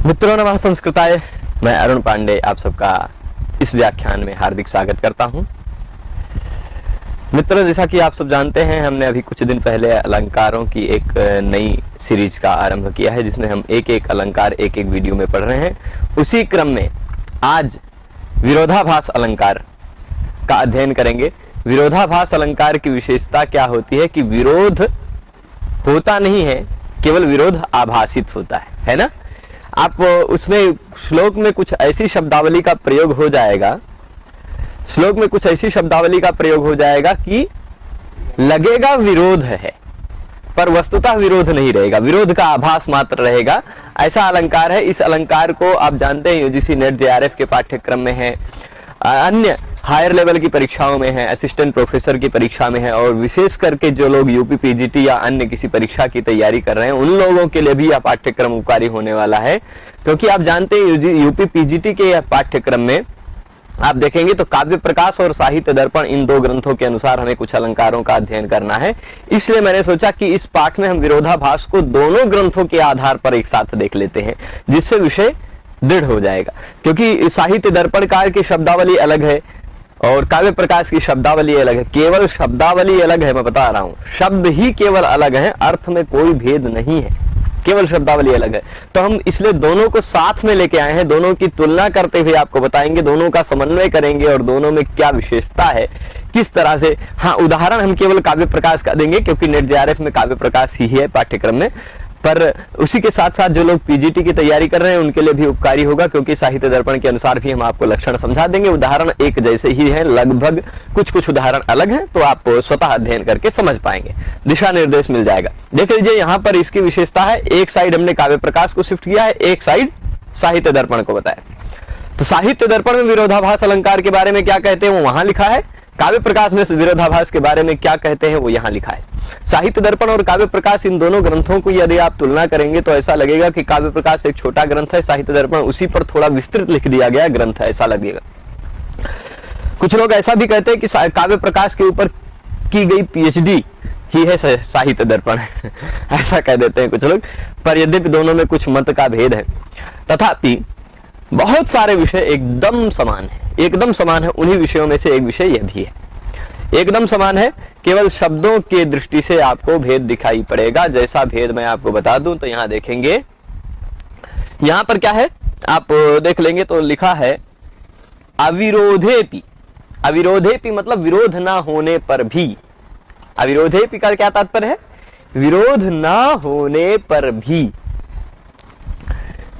मित्रों नमः संस्कृताय, मैं अरुण पांडे आप सबका इस व्याख्यान में हार्दिक स्वागत करता हूं। मित्रों, जैसा कि आप सब जानते हैं, हमने अभी कुछ दिन पहले अलंकारों की एक नई सीरीज का आरंभ किया है, जिसमें हम एक एक अलंकार एक एक वीडियो में पढ़ रहे हैं। उसी क्रम में आज विरोधाभास अलंकार का अध्ययन करेंगे। विरोधाभास अलंकार की विशेषता क्या होती है कि विरोध होता नहीं है, केवल विरोध आभासित होता है ना। आप उसमें श्लोक में कुछ ऐसी शब्दावली का प्रयोग हो जाएगा, श्लोक में कुछ ऐसी शब्दावली का प्रयोग हो जाएगा कि लगेगा विरोध है, पर वस्तुतः विरोध नहीं रहेगा, विरोध का आभास मात्र रहेगा। ऐसा अलंकार है। इस अलंकार को आप जानते हैं यूजीसी नेट जेआरएफ के पाठ्यक्रम में है, अन्य हायर लेवल की परीक्षाओं में है, असिस्टेंट प्रोफेसर की परीक्षा में है, और विशेष करके जो लोग यूपी पीजीटी या अन्य किसी परीक्षा की तैयारी कर रहे हैं उन लोगों के लिए भी यह पाठ्यक्रम उपकारी होने वाला है। क्योंकि आप जानते हैं यूपी पीजीटी के पाठ्यक्रम में आप देखेंगे तो काव्य प्रकाश और साहित्य दर्पण, इन दो ग्रंथों के अनुसार हमें कुछ अलंकारों का अध्ययन करना है। इसलिए मैंने सोचा कि इस पाठ में हम विरोधाभास को दोनों ग्रंथों के आधार पर एक साथ देख लेते हैं, जिससे विषय दृढ़ हो जाएगा। क्योंकि साहित्य दर्पणकार की शब्दावली अलग है और काव्य प्रकाश की शब्दावली अलग है। केवल शब्दावली अलग है, मैं बता रहा हूं, शब्द ही केवल अलग है, अर्थ में कोई भेद नहीं है, केवल शब्दावली अलग है। तो हम इसलिए दोनों को साथ में लेके आए हैं, दोनों की तुलना करते हुए आपको बताएंगे, दोनों का समन्वय करेंगे और दोनों में क्या विशेषता है, किस तरह से। हाँ, उदाहरण हम केवल काव्य प्रकाश का देंगे क्योंकि नेट जेआरएफ में काव्य प्रकाश ही है पाठ्यक्रम में, पर उसी के साथ साथ जो लोग पीजीटी की तैयारी कर रहे हैं उनके लिए भी उपकारी होगा, क्योंकि साहित्य दर्पण के अनुसार भी हम आपको लक्षण समझा देंगे। उदाहरण एक जैसे ही है, लगभग कुछ उदाहरण अलग हैं, तो आप स्वतः अध्ययन करके समझ पाएंगे, दिशा निर्देश मिल जाएगा। देख लीजिए, यहाँ पर इसकी विशेषता है, एक साइड हमने काव्य प्रकाश को शिफ्ट किया है, एक साइड साहित्य दर्पण को बताया। तो साहित्य दर्पण में विरोधाभास अलंकार के बारे में क्या कहते हैं वो वहां लिखा है, काव्य प्रकाश में विरोधाभास के बारे में क्या कहते हैं वो यहाँ लिखा है। साहित्य दर्पण और काव्य प्रकाश, इन दोनों ग्रंथों को यदि आप तुलना करेंगे तो ऐसा लगेगा कि काव्य प्रकाश एक छोटा ग्रंथ है, साहित्य दर्पण उसी पर थोड़ा विस्तृत लिख दिया गया ग्रंथ है, ऐसा लगेगा। कुछ लोग ऐसा भी कहते हैं कि काव्य प्रकाश के ऊपर की गई पीएचडी ही है साहित्य दर्पण ऐसा कह देते हैं कुछ लोग, पर यद्यपि दोनों में कुछ मत का भेद है, तथापि बहुत सारे विषय एकदम समान है, एकदम समान है। उन्हीं विषयों में से एक विषय यह भी है, एकदम समान है, केवल शब्दों के दृष्टि से आपको भेद दिखाई पड़ेगा। जैसा भेद मैं आपको बता दूं तो यहां देखेंगे, यहां पर क्या है आप देख लेंगे तो लिखा है अविरोधेपि। अविरोधेपि मतलब विरोध ना होने पर भी। अविरोधेपि का क्या तात्पर्य है? विरोध ना होने पर भी।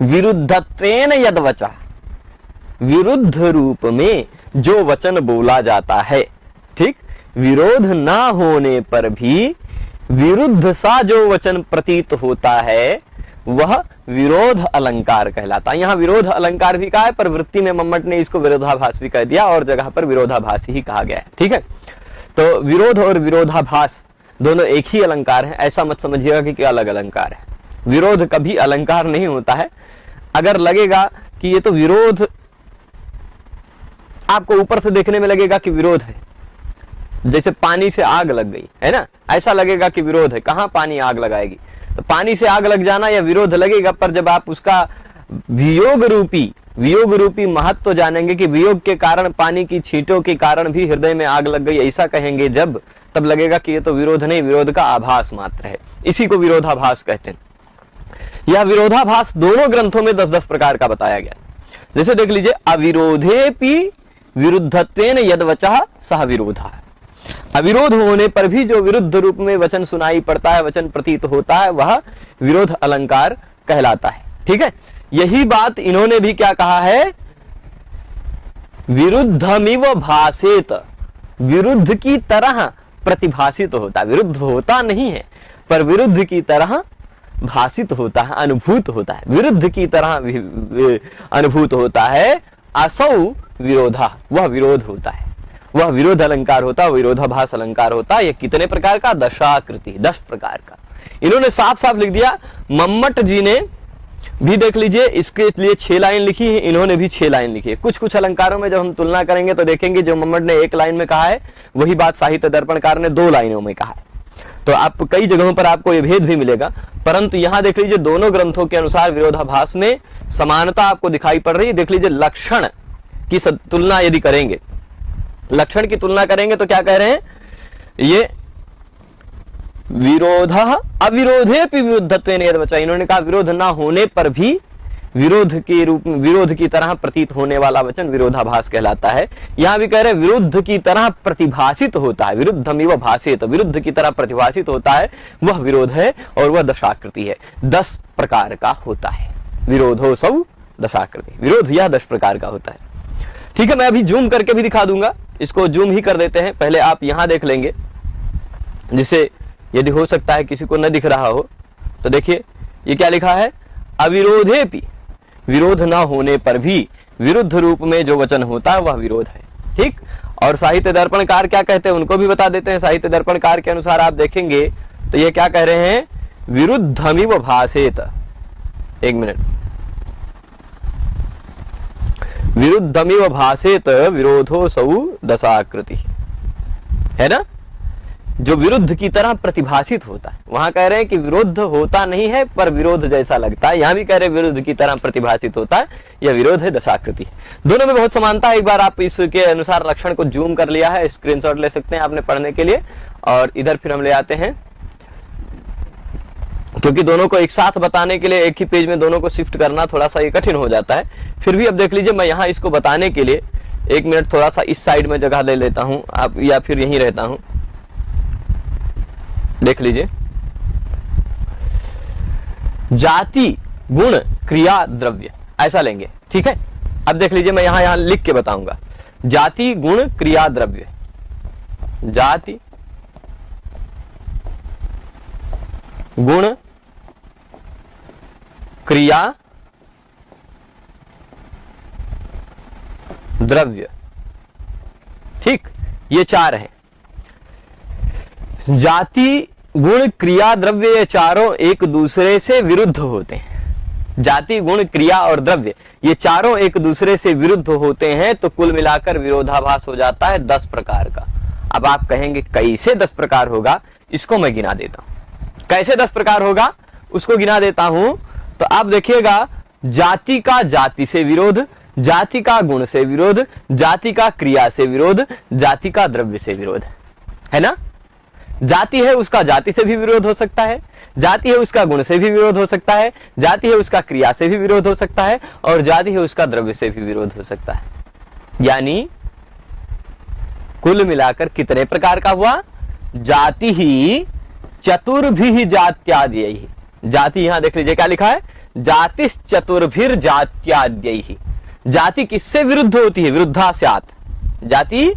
विरुद्धत्वेन यद वचः, विरुद्ध रूप में जो वचन बोला जाता है, ठीक, विरोध ना होने पर भी विरुद्ध सा जो वचन प्रतीत होता है वह विरोध अलंकार कहलाता है। यहां विरोध अलंकार भी कहा है, पर वृत्ति में मम्मट ने इसको विरोधाभास भी कह दिया और जगह पर विरोधाभास ही कहा गया है, ठीक है। तो विरोध और विरोधाभास दोनों एक ही अलंकार है, ऐसा मत समझिएगा कि अलग अलंकार है। विरोध कभी अलंकार नहीं होता है। अगर लगेगा कि ये तो विरोध, आपको ऊपर से देखने में लगेगा कि विरोध है, जैसे पानी से आग लग गई है ना, ऐसा लगेगा कि विरोध है। कहां पानी आग लगाएगी? तो पानी से आग लग जाना या विरोध लगेगा, पर जब आप उसका वियोग रूपी महत्व तो जानेंगे कि वियोग के कारण, पानी की छींटों के कारण भी हृदय में आग लग गई, ऐसा कहेंगे जब, तब लगेगा कि ये तो विरोध नहीं, विरोध का आभास मात्र है। इसी को विरोधाभास कहते हैं। यह विरोधाभास दोनों ग्रंथों में 10-10 प्रकार का बताया गया। जैसे देख लीजिए, अविरोधेपि विरुद्धत्वेन यद वचः सह विरोधः। अविरोध होने पर भी जो विरुद्ध रूप में वचन सुनाई पड़ता है, वचन प्रतीत होता है, वह विरोध अलंकार कहलाता है, ठीक है। यही बात इन्होंने भी क्या कहा है, विरुद्धमिव भासेत, विरुद्ध की तरह प्रतिभासित होता है। विरुद्ध होता नहीं है, पर विरुद्ध की तरह भासित होता है, अनुभूत होता है, विरुद्ध की तरह अनुभूत होता है। असौ विरोधा, वह विरोध होता है, वह विरोध अलंकार होता है, विरोधाभास अलंकार होता है। यह कितने प्रकार का? दशाकृति, 10 प्रकार का। इन्होंने साफ साफ लिख दिया। मम्मट जी ने भी देख लीजिए, इसके लिए 6 लाइन लिखी है, इन्होंने भी 6 लाइन लिखी है। कुछ अलंकारों में जब हम तुलना करेंगे तो देखेंगे जो मम्मट ने 1 लाइन में कहा है वही बात साहित्य दर्पणकार ने 2 लाइनों में कहा है। तो आप कई जगहों पर आपको ये भेद भी मिलेगा, परंतु यहां देख लीजिए दोनों ग्रंथों के अनुसार विरोधाभास में समानता आपको दिखाई पड़ रही है। देख लीजिए लक्षण की तुलना यदि करेंगे, लक्षण की तुलना करेंगे तो क्या कह रहे हैं, ये विरोध अविरोधे विरुद्धत्वेन यद्वचा, इन्होंने कहा विरोध ना होने पर भी विरोध के रूप में, विरोध की तरह प्रतीत होने वाला वचन विरोधाभास कहलाता है। यहां भी कह रहे हैं विरुद्ध की तरह प्रतिभाषित होता है, विरुद्धमिव भासेत, विरुद्ध की तरह प्रतिभाषित होता है वह विरोध है और वह दशाकृति है, 10 प्रकार का होता है। विरोधो सब दशाकृति, विरोध यह 10 प्रकार का होता है। ठीक है, मैं अभी जूम करके भी दिखा दूंगा, इसको जूम ही कर देते हैं। पहले आप यहां देख लेंगे, जिससे यदि हो सकता है किसी को न दिख रहा हो तो देखिए ये क्या लिखा है, अविरोधे भी, विरोध न होने पर भी विरुद्ध रूप में जो वचन होता है वह विरोध है। ठीक, और साहित्य दर्पणकार क्या कहते हैं उनको भी बता देते हैं। साहित्य दर्पणकार के अनुसार आप देखेंगे तो ये क्या कह रहे हैं, विरुद्धमिव भासेत, एक मिनट, विरुद्धमिव भासेत विरोधो सौ दशाकृति, है ना, जो विरुद्ध की तरह प्रतिभाषित होता है। वहां कह रहे हैं कि विरुद्ध होता नहीं है पर विरोध जैसा लगता है, यहां भी कह रहे हैं विरुद्ध की तरह प्रतिभाषित होता है, यह विरोध है, दशाकृति। दोनों में बहुत समानता है। एक बार आप इसके अनुसार लक्षण को जूम कर लिया है, स्क्रीनशॉट ले सकते हैं आपने पढ़ने के लिए, और इधर फिर हम ले आते हैं, क्योंकि दोनों को एक साथ बताने के लिए एक ही पेज में दोनों को शिफ्ट करना थोड़ा सा ये कठिन हो जाता है। फिर भी अब देख लीजिए, मैं यहाँ इसको बताने के लिए 1 मिनट थोड़ा सा इस साइड में जगह ले लेता हूँ, आप या फिर यहीं रहता हूँ। देख लीजिए, जाति गुण क्रिया द्रव्य, ऐसा लेंगे। ठीक है, अब देख लीजिए, मैं यहां लिख के बताऊंगा, जाति गुण क्रिया द्रव्य, जाति गुण क्रिया द्रव्य। ठीक, ये 4 हैं। जाति गुण क्रिया द्रव्य, ये चारों एक दूसरे से विरुद्ध होते हैं। जाति गुण क्रिया और द्रव्य ये चारों एक दूसरे से विरुद्ध होते हैं, तो कुल मिलाकर विरोधाभास हो जाता है 10 प्रकार का। अब आप कहेंगे कैसे 10 प्रकार होगा, इसको मैं गिना देता हूं। कैसे 10 प्रकार होगा उसको गिना देता हूं। तो आप देखिएगा, जाति का जाति से विरोध, जाति का गुण से विरोध, जाति का क्रिया से विरोध, जाति का द्रव्य से विरोध, है ना। जाति है उसका जाति से भी विरोध हो सकता है, जाति है उसका गुण से भी विरोध हो सकता है, जाति है उसका क्रिया से भी विरोध हो सकता है, और जाति है उसका द्रव्य से भी विरोध हो सकता है। यानी कुल मिलाकर कितने प्रकार का हुआ, जाति ही चतुर्भिः जात्याद्यैः। जाति यहां देख लीजिए क्या लिखा है, जातिश्चतुर्भिर् जात्याद्यैः। जाति किससे विरुद्ध होती है, विरुद्धा स्यात्। जाति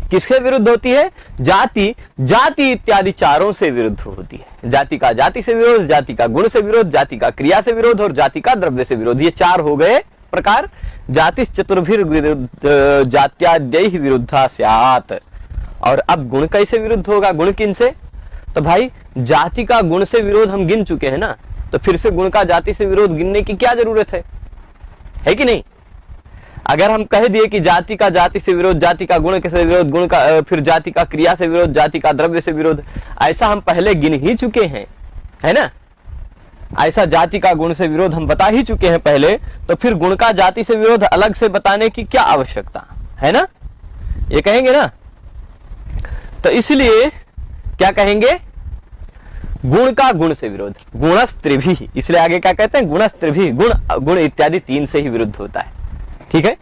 किससे विरुद्ध होती है, जाति जाति इत्यादि चारों से विरुद्ध होती है। जाति का जाति से विरोध, जाति का गुण से विरोध, जाति का क्रिया से विरोध और जाति का द्रव्य से विरोध, ये 4 हो गए प्रकार। जातिश्चतुर्भिर् जात्याद्यैः विरुद्धा स्यात्। और अब गुण कैसे विरुद्ध होगा, गुण किन से, तो भाई जाति का गुण से विरोध हम गिन चुके हैं ना, तो फिर से गुण का जाति से विरोध गिनने की क्या जरूरत है कि नहीं। अगर हम कह दिए कि जाति का जाति से विरोध, जाति का गुण से विरोध, गुण का फिर जाति का क्रिया से विरोध, जाति का द्रव्य से विरोध, ऐसा हम पहले गिन ही चुके हैं, है ना। ऐसा जाति का गुण से विरोध हम बता ही चुके हैं पहले, तो फिर गुण का जाति से विरोध अलग से बताने की क्या आवश्यकता है ना, ये कहेंगे ना। तो इसलिए क्या कहेंगे, गुण का गुण से विरोध, गुणस्त्रिभिः, इसलिए आगे क्या कहते हैं, गुणस्त्रिभिः, गुण इत्यादि 3 से ही विरुद्ध होता है। ठीक है,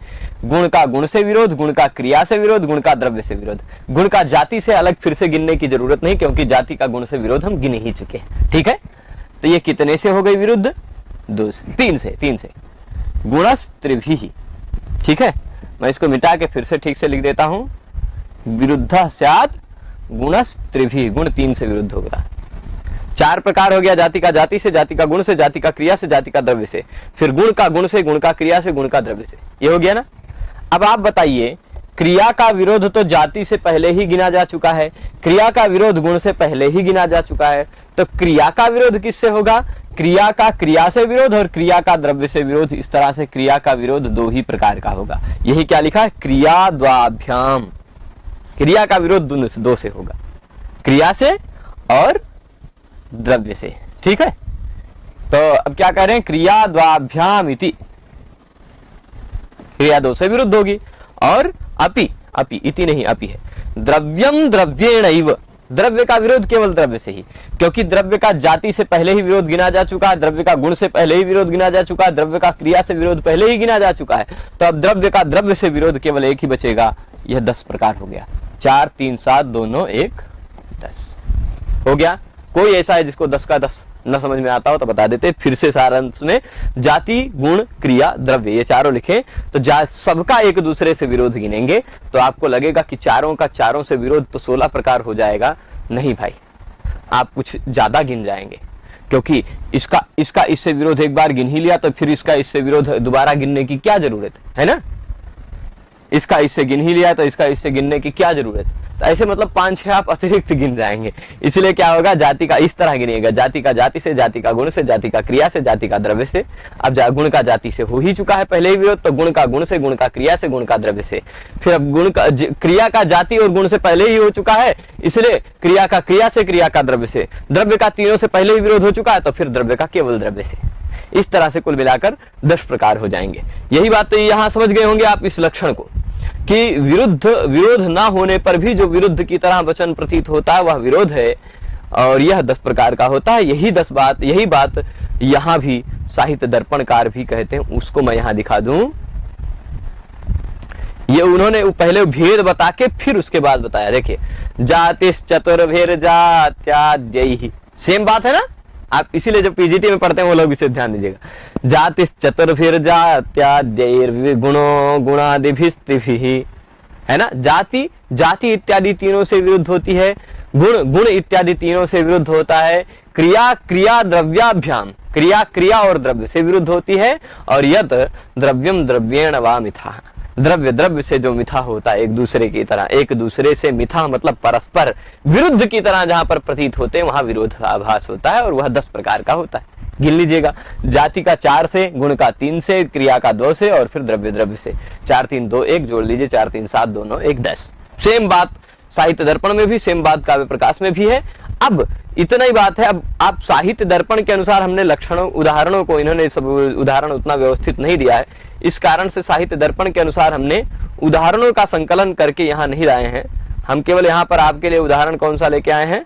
गुण का गुण से विरोध, गुण का क्रिया से विरोध, गुण का द्रव्य से विरोध। गुण का जाति से अलग फिर से गिनने की जरूरत नहीं, क्योंकि जाति का गुण से विरोध हम गिन ही चुके हैं। ठीक है, तो ये कितने से हो गई विरुद्ध, 3 से गुणस्त्रिभिः। ठीक है, मैं इसको मिटा के फिर से ठीक से लिख देता हूं, विरुद्धा स्यात् गुणस्त्रिभिः, गुण 3 से विरुद्ध होगा। 4 प्रकार हो गया, जाति का जाति से, जाति का गुण से, जाति का क्रिया से, जाति का द्रव्य से, फिर गुण का गुण से, गुण का क्रिया से, गुण का द्रव्य से, ये हो गया ना। अब आप बताइए, क्रिया का विरोध तो जाति से पहले ही गिना जा चुका है, क्रिया का विरोध गुण से पहले ही गिना जा चुका है, तो क्रिया का विरोध किससे होगा, क्रिया का क्रिया से विरोध और क्रिया का द्रव्य से विरोध। इस तरह से क्रिया का विरोध 2 ही प्रकार का होगा। यही क्या लिखा है, क्रिया द्वाभ्याम, क्रिया का विरोध 2 से होगा, क्रिया से और द्रव्य से। ठीक है, तो अब क्या कह रहे हैं, क्रिया द्वाभ्याम इति, क्रिया दो से विरुद्ध होगी। और अपि, अपि इति नहीं, अपि है, द्रव्यम द्रव्येणैव, द्रव्य का विरोध केवल द्रव्य से ही, क्योंकि द्रव्य का जाति से पहले ही विरोध गिना जा चुका है, द्रव्य का गुण से पहले ही विरोध गिना जा चुका है, द्रव्य का क्रिया से विरोध पहले ही गिना जा चुका है। तो अब द्रव्य का द्रव्य से विरोध केवल एक ही बचेगा, यह 10 प्रकार हो गया। 4 3 7 2 9 1 10 हो गया। कोई ऐसा है जिसको 10 का 10 न समझ में आता हो तो बता देते। फिर से सारांश में जाति, गुण, क्रिया, द्रव्य, ये चारों लिखे तो सबका एक दूसरे से विरोध गिनेंगे तो आपको लगेगा कि चारों का चारों से विरोध तो 16 प्रकार हो जाएगा। नहीं भाई, आप कुछ ज्यादा गिन जाएंगे, क्योंकि इसका इससे विरोध एक बार गिन ही लिया तो फिर इसका इससे विरोध दोबारा गिनने की क्या जरूरत है ना। इसका इससे गिन ही लिया तो इसका इससे गिनने की क्या जरूरत। तो ऐसे मतलब 5-6 आप अतिरिक्त गिन जाएंगे। इसलिए क्या होगा, जाति का इस तरह गिनेगा, जाति का जाति से, जाति का गुण से, जाति का क्रिया से, जाति का द्रव्य से। अब गुण का जाति से हो ही चुका है पहले ही विरोध, तो गुण का गुण से, गुण का क्रिया से, गुण का द्रव्य से। फिर अब गुण का क्रिया का जाति और गुण से पहले ही हो चुका है, इसलिए क्रिया का क्रिया से, क्रिया का द्रव्य से, द्रव्य का तीनों से पहले ही विरोध हो चुका है तो फिर द्रव्य का केवल द्रव्य से। इस तरह से कुल मिलाकर 10 प्रकार हो जाएंगे। यही बात तो यहां समझ गए होंगे आप इस लक्षण को, कि विरोध ना होने पर भी जो विरुद्ध की तरह वचन प्रतीत होता है वह विरोध है, और यह 10 प्रकार का होता है। यही बात यहां भी साहित्य दर्पणकार भी कहते हैं। उसको मैं यहां दिखा दूं। ये उन्होंने पहले भेद बता के फिर उसके बाद बताया। देखिए, जातिस चतुर्भेर जात्याद्यैहि, सेम बात है ना। आप इसीलिए जब पीजीटी में पढ़ते हैं वो लोग इसे ध्यान दीजिएगा। जातिस चतुर्भेर जात्याद्यैर् गुणो गुणादिभिस्त्रिभिः, है ना। जाति इत्यादि तीनों से विरुद्ध होती है, गुण इत्यादि तीनों से विरुद्ध होता है, क्रिया द्रव्याभ्याम, क्रिया और द्रव्य से विरुद्ध होती है, और यत द्रव्यम द्रव्येण वा मिथ्या, द्रव्य से जो मिथ्या होता है, एक दूसरे की तरह, एक दूसरे से मिथ्या मतलब परस्पर विरुद्ध की तरह जहां पर प्रतीत होते हैं वहां विरोधाभास होता है, और वह 10 प्रकार का होता है। गिन लीजिएगा, जाति का 4 से, गुण का 3 से, क्रिया का 2 से, और फिर द्रव्य से। 4 3 2 1 जोड़ लीजिए, 4 3 7 2 9 1 10। सेम बात साहित्य दर्पण में भी, सेम बात काव्य प्रकाश में भी है। अब इतना ही बात है। अब आप साहित्य दर्पण के अनुसार हमने लक्षणों उदाहरणों को, इन्होंने सब उदाहरण उतना व्यवस्थित नहीं दिया है, इस कारण से साहित्य दर्पण के अनुसार हमने उदाहरणों का संकलन करके यहाँ नहीं लाए हैं। हम केवल यहाँ पर आपके लिए उदाहरण कौन सा लेके आए हैं,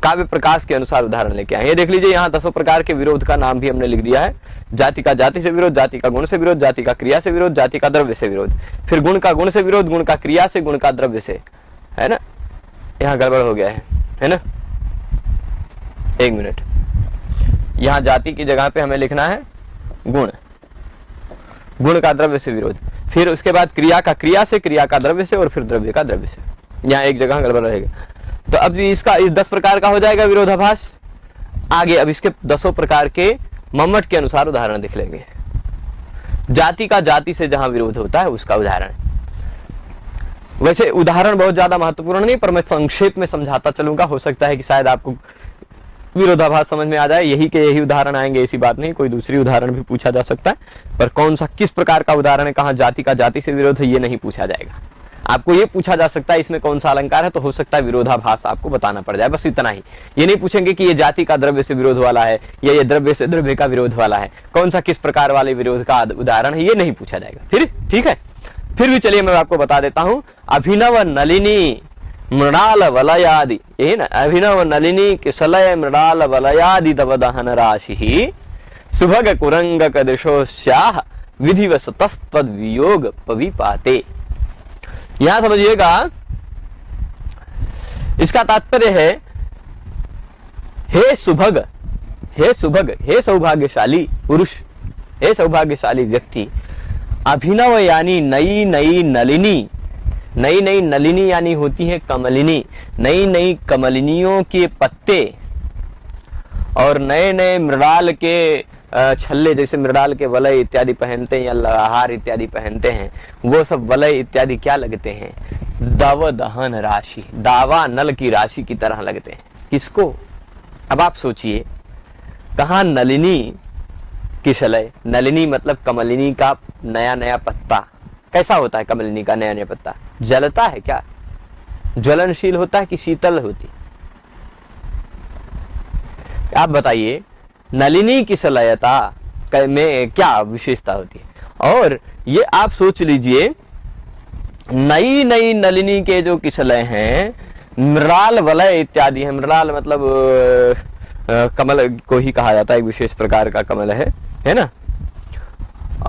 काव्य प्रकाश के अनुसार उदाहरण लेके आए। ये देख लीजिए, यहाँ 10 प्रकार के विरोध का नाम भी हमने लिख दिया है। जाति का जाति से विरोध, जाति का गुण से विरोध, जाति का क्रिया से विरोध, जाति का द्रव्य से विरोध, फिर गुण का गुण से विरोध, गुण का क्रिया से, गुण का द्रव्य से, है ना। यहाँ गड़बड़ हो गया है ना। 1 मिनट, यहाँ जाति की जगह पे हमें लिखना है गुण का द्रव्य से विरोध, फिर उसके बाद क्रिया का क्रिया से, क्रिया का द्रव्य से, और फिर द्रव्य का द्रव्य से। यहाँ एक जगह गड़बड़ रहेगा। तो अब इसका इस 10 प्रकार का हो जाएगा विरोधाभास। आगे अब इसके 10 प्रकार के मम्मट के अनुसार उदाहरण देख लेंगे। जाति का जाति से जहां विरोध होता है उसका उदाहरण। वैसे उदाहरण बहुत ज्यादा महत्वपूर्ण नहीं, पर मैं संक्षेप में समझाता चलूंगा। हो सकता है कि शायद आपको विरोधाभास समझ में आ जाए। यही उदाहरण आएंगे, ऐसी बात नहीं, कोई दूसरी उदाहरण भी पूछा जा सकता है, पर कौन सा किस प्रकार का उदाहरण है, कहाँ जाति का जाति से विरोध है, ये नहीं पूछा जाएगा। आपको ये पूछा जा सकता है इसमें कौन सा अलंकार है, तो हो सकता है विरोधाभास आपको बताना पड़ जाए, बस इतना ही। ये नहीं पूछेंगे कि ये जाति का द्रव्य से विरोध वाला है या ये द्रव्य से द्रव्य का विरोध वाला है, कौन सा किस प्रकार वाले विरोध का उदाहरण है, ये नहीं पूछा जाएगा। फिर ठीक है, फिर भी चलिए मैं आपको बता देता हूं। अभिनव नलिनी मृणाल वलयादि, यही ना, अभिनव नलिनी किसलय मृणाल वलयादि तव दहन राशि सुभग कुरंग कदृशोस्याह विधिवसतस्तद वियोग पविपाते। यहां समझिएगा, इसका तात्पर्य है, हे सुभग, हे सुभग, हे सौभाग्यशाली पुरुष, हे सौभाग्यशाली व्यक्ति, अभिनव यानी नई नई नलिनी, नई नई नलिनी यानी होती है कमलिनी, नई नई कमलिनियों के पत्ते और नए नए मृणाल के छल्ले, जैसे मृणाल के वलय इत्यादि पहनते हैं या लहार इत्यादि पहनते हैं, वो सब वलय इत्यादि क्या लगते हैं, दव दहन राशि, दावा नल की राशि की तरह लगते हैं। किसको? अब आप सोचिए, कहाँ नलिनी किसलय, नलिनी मतलब कमलिनी का नया नया पत्ता। कैसा होता है कमलिनी का नया नया पत्ता? जलता है क्या? ज्वलनशील होता है कि शीतल होती? आप बताइए नलिनी किसलयता में क्या विशेषता होती है। और ये आप सोच लीजिए, नई नई नलिनी के जो किसलय हैं, मृणाल वलय इत्यादि है। मृणाल मतलब कमल को ही कहा जाता है, एक विशेष प्रकार का कमल है ना।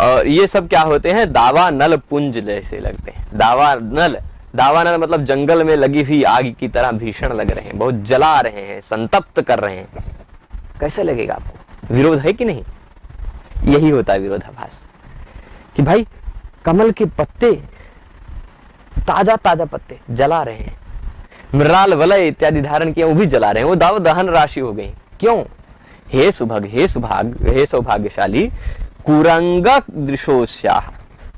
और ये सब क्या होते हैं, दावानल पुंज जैसे लगते हैं। दावानल मतलब जंगल में लगी हुई आग की तरह भीषण लग रहे हैं, बहुत जला रहे हैं, संतप्त कर रहे हैं। कैसे लगेगा आपको? विरोध है कि नहीं? यही होता है विरोधाभास, कि भाई कमल के पत्ते, ताजा ताजा पत्ते जला रहे हैं, मृणाल वलय इत्यादि धारण किया वो भी जला रहे हैं, वो दाव दहन राशि हो गई। क्यों? हे सुभग, हे सौभाग्यशाली, कुरंग दृशोस्याह।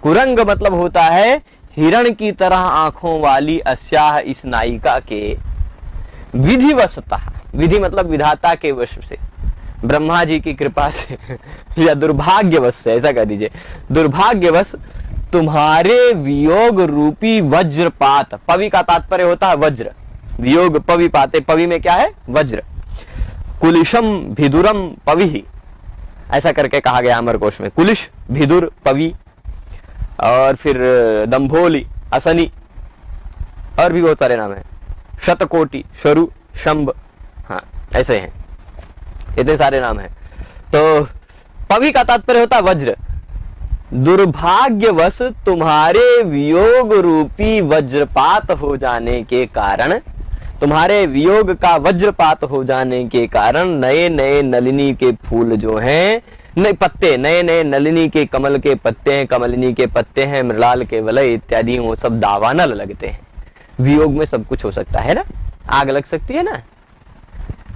कुरंग मतलब होता है हिरण की तरह आंखों वाली अस्याह, इस नायिका के, विधिवशतः, विधि मतलब विधाता के वश से, ब्रह्मा जी की कृपा से या दुर्भाग्यवश से, ऐसा कह दीजिए, दुर्भाग्यवश तुम्हारे वियोग रूपी वज्रपात। पवि का तात्पर्य होता है वज्र, वियोग पवि पाते, पवि में क्या है? वज्र। कुलिशम भिदुरम पवि, ऐसा करके कहा गया अमरकोश में। कुलिश, भिदुर, पवि, और फिर दंभोली, असनी, और भी बहुत सारे नाम हैं, शतकोटि, शरु, शंभ, हाँ ऐसे हैं, इतने सारे नाम हैं। तो पवि का तात्पर्य होता है वज्र। दुर्भाग्यवश तुम्हारे वियोग रूपी वज्रपात हो जाने के कारण, तुम्हारे वियोग का वज्रपात हो जाने के कारण नए नए नलिनी के फूल जो हैं, नए पत्ते, नए नए नलिनी के कमल के पत्ते हैं, कमलिनी के पत्ते हैं, मृणाल के वलय इत्यादि, वो सब दावानल लगते हैं। वियोग में सब कुछ हो सकता है ना, आग लग सकती है ना।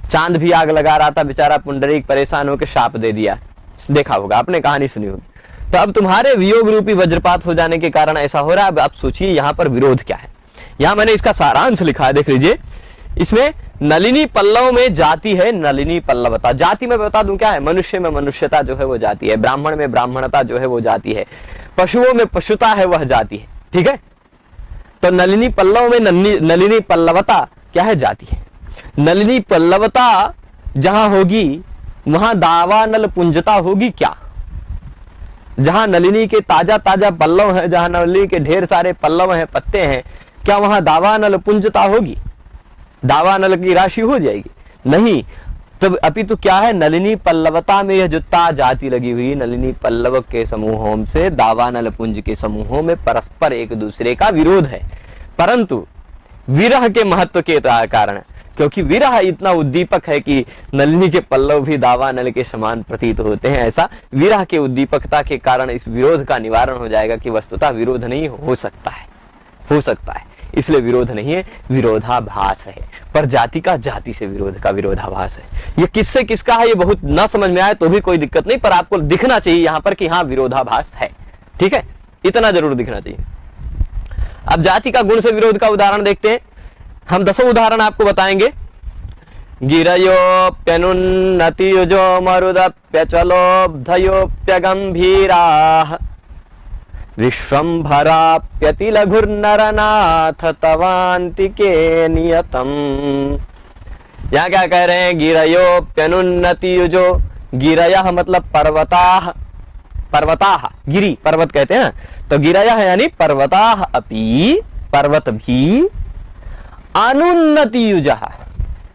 चांद भी आग लगा रहा था बेचारा, पुंडरीक परेशान होकर शाप दे दिया, देखा होगा आपने, कहानी सुनी होगी। तो अब तुम्हारे वियोग रूपी वज्रपात हो जाने के कारण ऐसा हो रहा है। अब आप सोचिए यहाँ पर विरोध क्या है। यहाँ मैंने इसका सारांश लिखा है, देख लीजिए। इसमें नलिनी पल्लव में जाति है नलिनी पल्लवता। जाति में बता दूं क्या है? मनुष्य में मनुष्यता जो है वो जाति है, ब्राह्मण में ब्राह्मणता जो है वो जाति है, पशुओं में पशुता है वह जाति है, ठीक है। तो नलिनी पल्लव में नलिनी पल्लवता क्या है? जाति है। नलिनी पल्लवता जहां होगी वहां दावानल पुंजता होगी क्या? जहां नलिनी के ताजा ताजा पल्लव है, जहां नलिनी के ढेर सारे पल्लव हैं, पत्ते हैं, क्या वहां दावानल पुंजता होगी? दावानल की राशि हो जाएगी? नहीं। तब अपितु क्या है? नलिनी पल्लवता में यह जो ता जाति लगी हुई, नलिनी पल्लव के समूहों से दावानल पुंज के समूहों में परस्पर एक दूसरे का विरोध है। परंतु विरह के महत्व के कारण, क्योंकि विरह इतना उद्दीपक है कि नलिनी के पल्लव भी दावानल के समान प्रतीत होते हैं, ऐसा विरह के उद्दीपकता के कारण इस विरोध का निवारण हो जाएगा कि वस्तुतः विरोध नहीं हो सकता है, हो सकता है, इसलिए विरोध नहीं है, विरोधाभास है। पर जाति का जाति से विरोध का विरोधाभास है। ये किससे किसका है ये बहुत न समझ में आए तो भी कोई दिक्कत नहीं, पर आपको दिखना चाहिए यहाँ पर कि हाँ विरोधाभास है, ठीक है, इतना जरूर दिखना चाहिए। अब जाति का गुण से विरोध का उदाहरण देखते हैं। हम 10 उदाहरण आपको बताएंगे। गिरयोप्यनुन्नतियुजो मरुदप्यचलोब्धयोप्यगंभीराः विश्वंभराप्यतिलघुर्नरनाथ तवान्तिके नियतम। यहाँ क्या कह रहे हैं? गिरयोप्यनुन्नतियुजो, गिरयः मतलब पर्वताः, पर्वताः, गिरी पर्वत कहते हैं ना, तो गिरयः यानी पर्वताः अपि, पर्वत भी, अनुन्नतियुजः,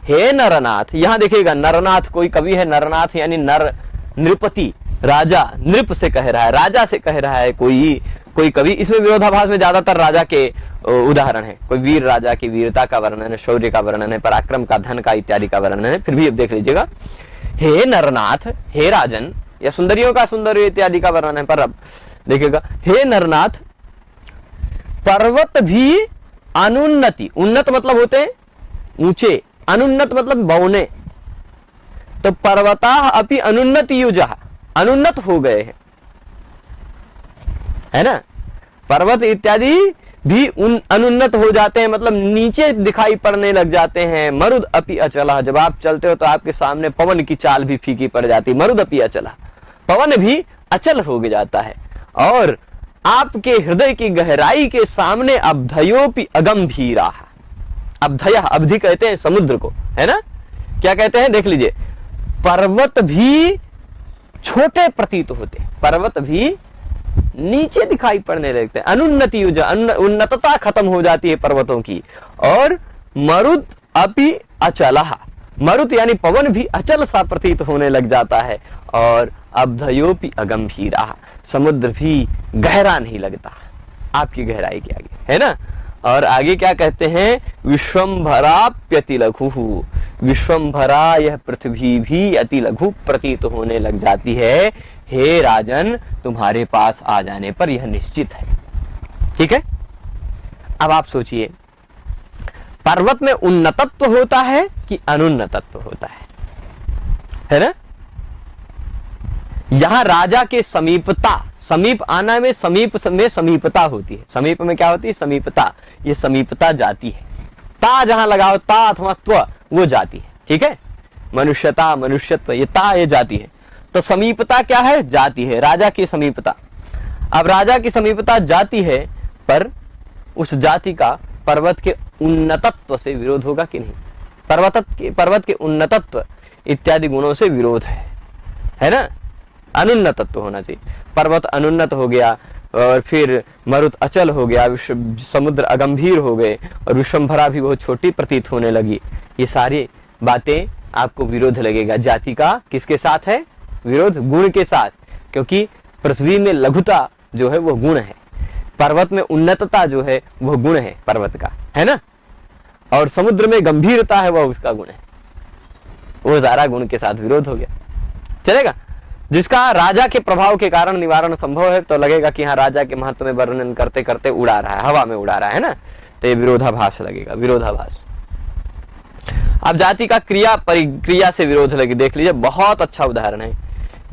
हे नरनाथ। यहां देखिएगा नरनाथ, कोई कवि है नरनाथ यानी नर, नृपति, राजा, नृप से कह रहा है, राजा से कह रहा है कोई कवि। इसमें विरोधाभास में ज्यादातर राजा के उदाहरण है। कोई वीर राजा की वीरता का वर्णन है, शौर्य का वर्णन है, पराक्रम का, धन का इत्यादि का वर्णन है। फिर भी अब देख लीजिएगा, हे नरनाथ, हे राजन, या सुंदरियों का सौंदर्य इत्यादि का वर्णन है। पर अब देखिएगा, हे नरनाथ, पर्वत भी अनुन्नति, उन्नत मतलब होते हैं ऊंचे, अनुन्नत मतलब बौने, तो पर्वता अपि अनुन्नति युजः, अनुन्नत हो गए हैं, है ना। पर्वत इत्यादि भी अनुन्नत हो जाते हैं, मतलब नीचे दिखाई पड़ने लग जाते हैं। मरुद अपि अचला, जब आप चलते हो तो आपके सामने पवन की चाल भी फीकी पड़ जाती है। मरुद अपि अचला, पवन भी अचल हो जाता है। और आपके हृदय की गहराई के सामने अब्धयोपि अगंभीरा, अब्धय, अवधि कहते हैं समुद्र को, है ना। क्या कहते हैं? देख लीजिए, पर्वत भी छोटे प्रतीत होते, पर्वत भी नीचे दिखाई पड़ने लगते हैं, अनुन्नति उन्नतता खत्म हो जाती है पर्वतों की। और मरुत अपि अचलः, मरुत यानी पवन भी अचल सा प्रतीत होने लग जाता है। और अब्धयोपि अगंभीरा, समुद्र भी गहरा नहीं लगता आपकी गहराई के आगे, है ना। और आगे क्या कहते हैं, विश्वम्भराप्यति लघु, विश्वम्भरा यह पृथ्वी भी अति लघु प्रतीत होने लग जाती है। हे राजन, तुम्हारे पास आ जाने पर यह निश्चित है। ठीक है, अब आप सोचिए, पर्वत में उन्नतत्व होता है कि अनुन्नतत्व होता है ना। यहां राजा के समीपता, समीप आना में समीप में समीपता होती है। समीप में क्या होती है, समीपता, ये समीपता जाती है। ता जहां लगाओ, ता अथवा त्व, वो जाती है। ठीक है, मनुष्यता, मनुष्यत्व, ये ता ये जाती है। तो समीपता क्या है, जाती है, राजा की समीपता। अब राजा की समीपता जाती है, पर उस जाति का पर्वत के उन्नतत्व से विरोध होगा कि नहीं। पर्वत के उन्नतत्व इत्यादि गुणों से विरोध है ना। अनुन्नतत्व होना चाहिए। पर्वत अनुन्नत हो गया, और फिर मरुत अचल हो गया, समुद्र अगंभीर हो गए, और विश्वम्भरा भी बहुत छोटी प्रतीत होने लगी। ये सारी बातें आपको विरोध लगेगा। जाति का किसके साथ है विरोध, गुण के साथ, क्योंकि पृथ्वी में लघुता जो है वो गुण है, पर्वत में उन्नतता जो है वह गुण है पर्वत का, है ना। और समुद्र में गंभीरता है वह उसका गुण है। वो सारा गुण के साथ विरोध हो गया, चलेगा। जिसका राजा के प्रभाव के कारण निवारण संभव है, तो लगेगा कि हाँ राजा के महत्व में वर्णन करते करते उड़ा रहा है, हवा में उड़ा रहा है ना, तो ये विरोधाभास लगेगा, विरोधाभास। अब जाति का क्रिया परिक्रिया से विरोध लगे, देख लीजिए, बहुत अच्छा उदाहरण है।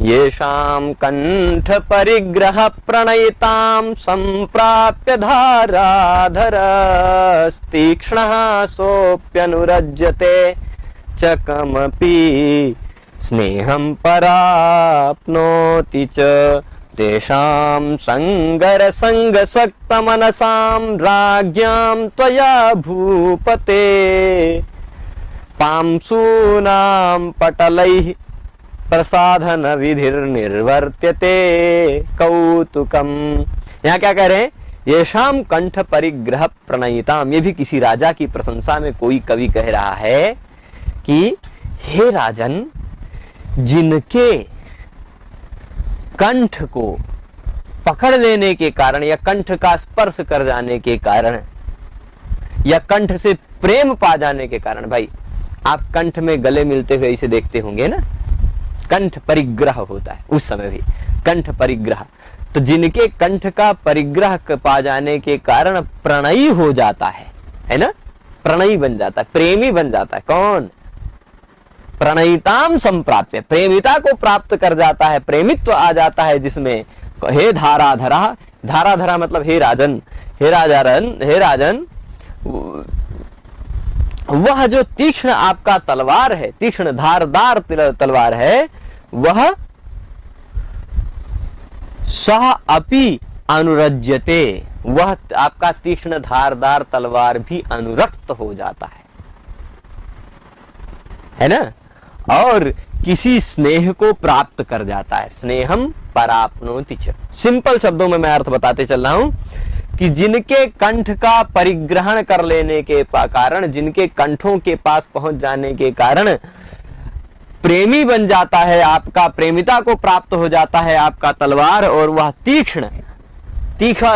येषां कंठ परिग्रह प्रणयितां संप्राप्य धाराधरस्तीक्ष्णः सोऽप्यनुरज्यते च कमपि स्नेहं पराप्नोति च तेषां संगर संगसक्त मनसां राज्ञां त्वया भूपते पांसूनां पटलैः प्रसाधन विधिर्निर्वर्त्यते कौतुकम। यहाँ क्या कह रहे हैं, येषां कंठ परिग्रह प्रणयिताम, ये भी किसी राजा की प्रशंसा में कोई कवि कह रहा है कि हे राजन, जिनके कंठ को पकड़ लेने के कारण या कंठ का स्पर्श कर जाने के कारण या कंठ से प्रेम पा जाने के कारण, भाई आप कंठ में गले मिलते हुए इसे देखते होंगे ना, कंठ परिग्रह होता है उस समय भी, कंठ परिग्रह। तो जिनके कंठ का परिग्रह पा जाने के कारण प्रणयी हो जाता है ना, प्रणयी बन जाता है, प्रेमी बन जाता है। कौन, प्रणयिताम संप्राप्य, प्रेमिता को प्राप्त कर जाता है, प्रेमित्व आ जाता है जिसमें। हे धाराधरा, धाराधरा मतलब हे राजन, हे राजन, वह जो तीक्ष्ण आपका तलवार है, तीक्ष्ण धारदार तलवार है, वह सह अपि अनुरज्यते, वह आपका तीक्ष्ण धारदार तलवार भी अनुरक्त हो जाता है ना, और किसी स्नेह को प्राप्त कर जाता है। स्नेहम पराप्नोति च। सिंपल शब्दों में मैं अर्थ बताते चल रहा हूं कि जिनके कंठ का परिग्रहण कर लेने के कारण, जिनके कंठों के पास पहुंच जाने के कारण प्रेमी बन जाता है आपका, प्रेमिता को प्राप्त हो जाता है आपका तलवार, और वह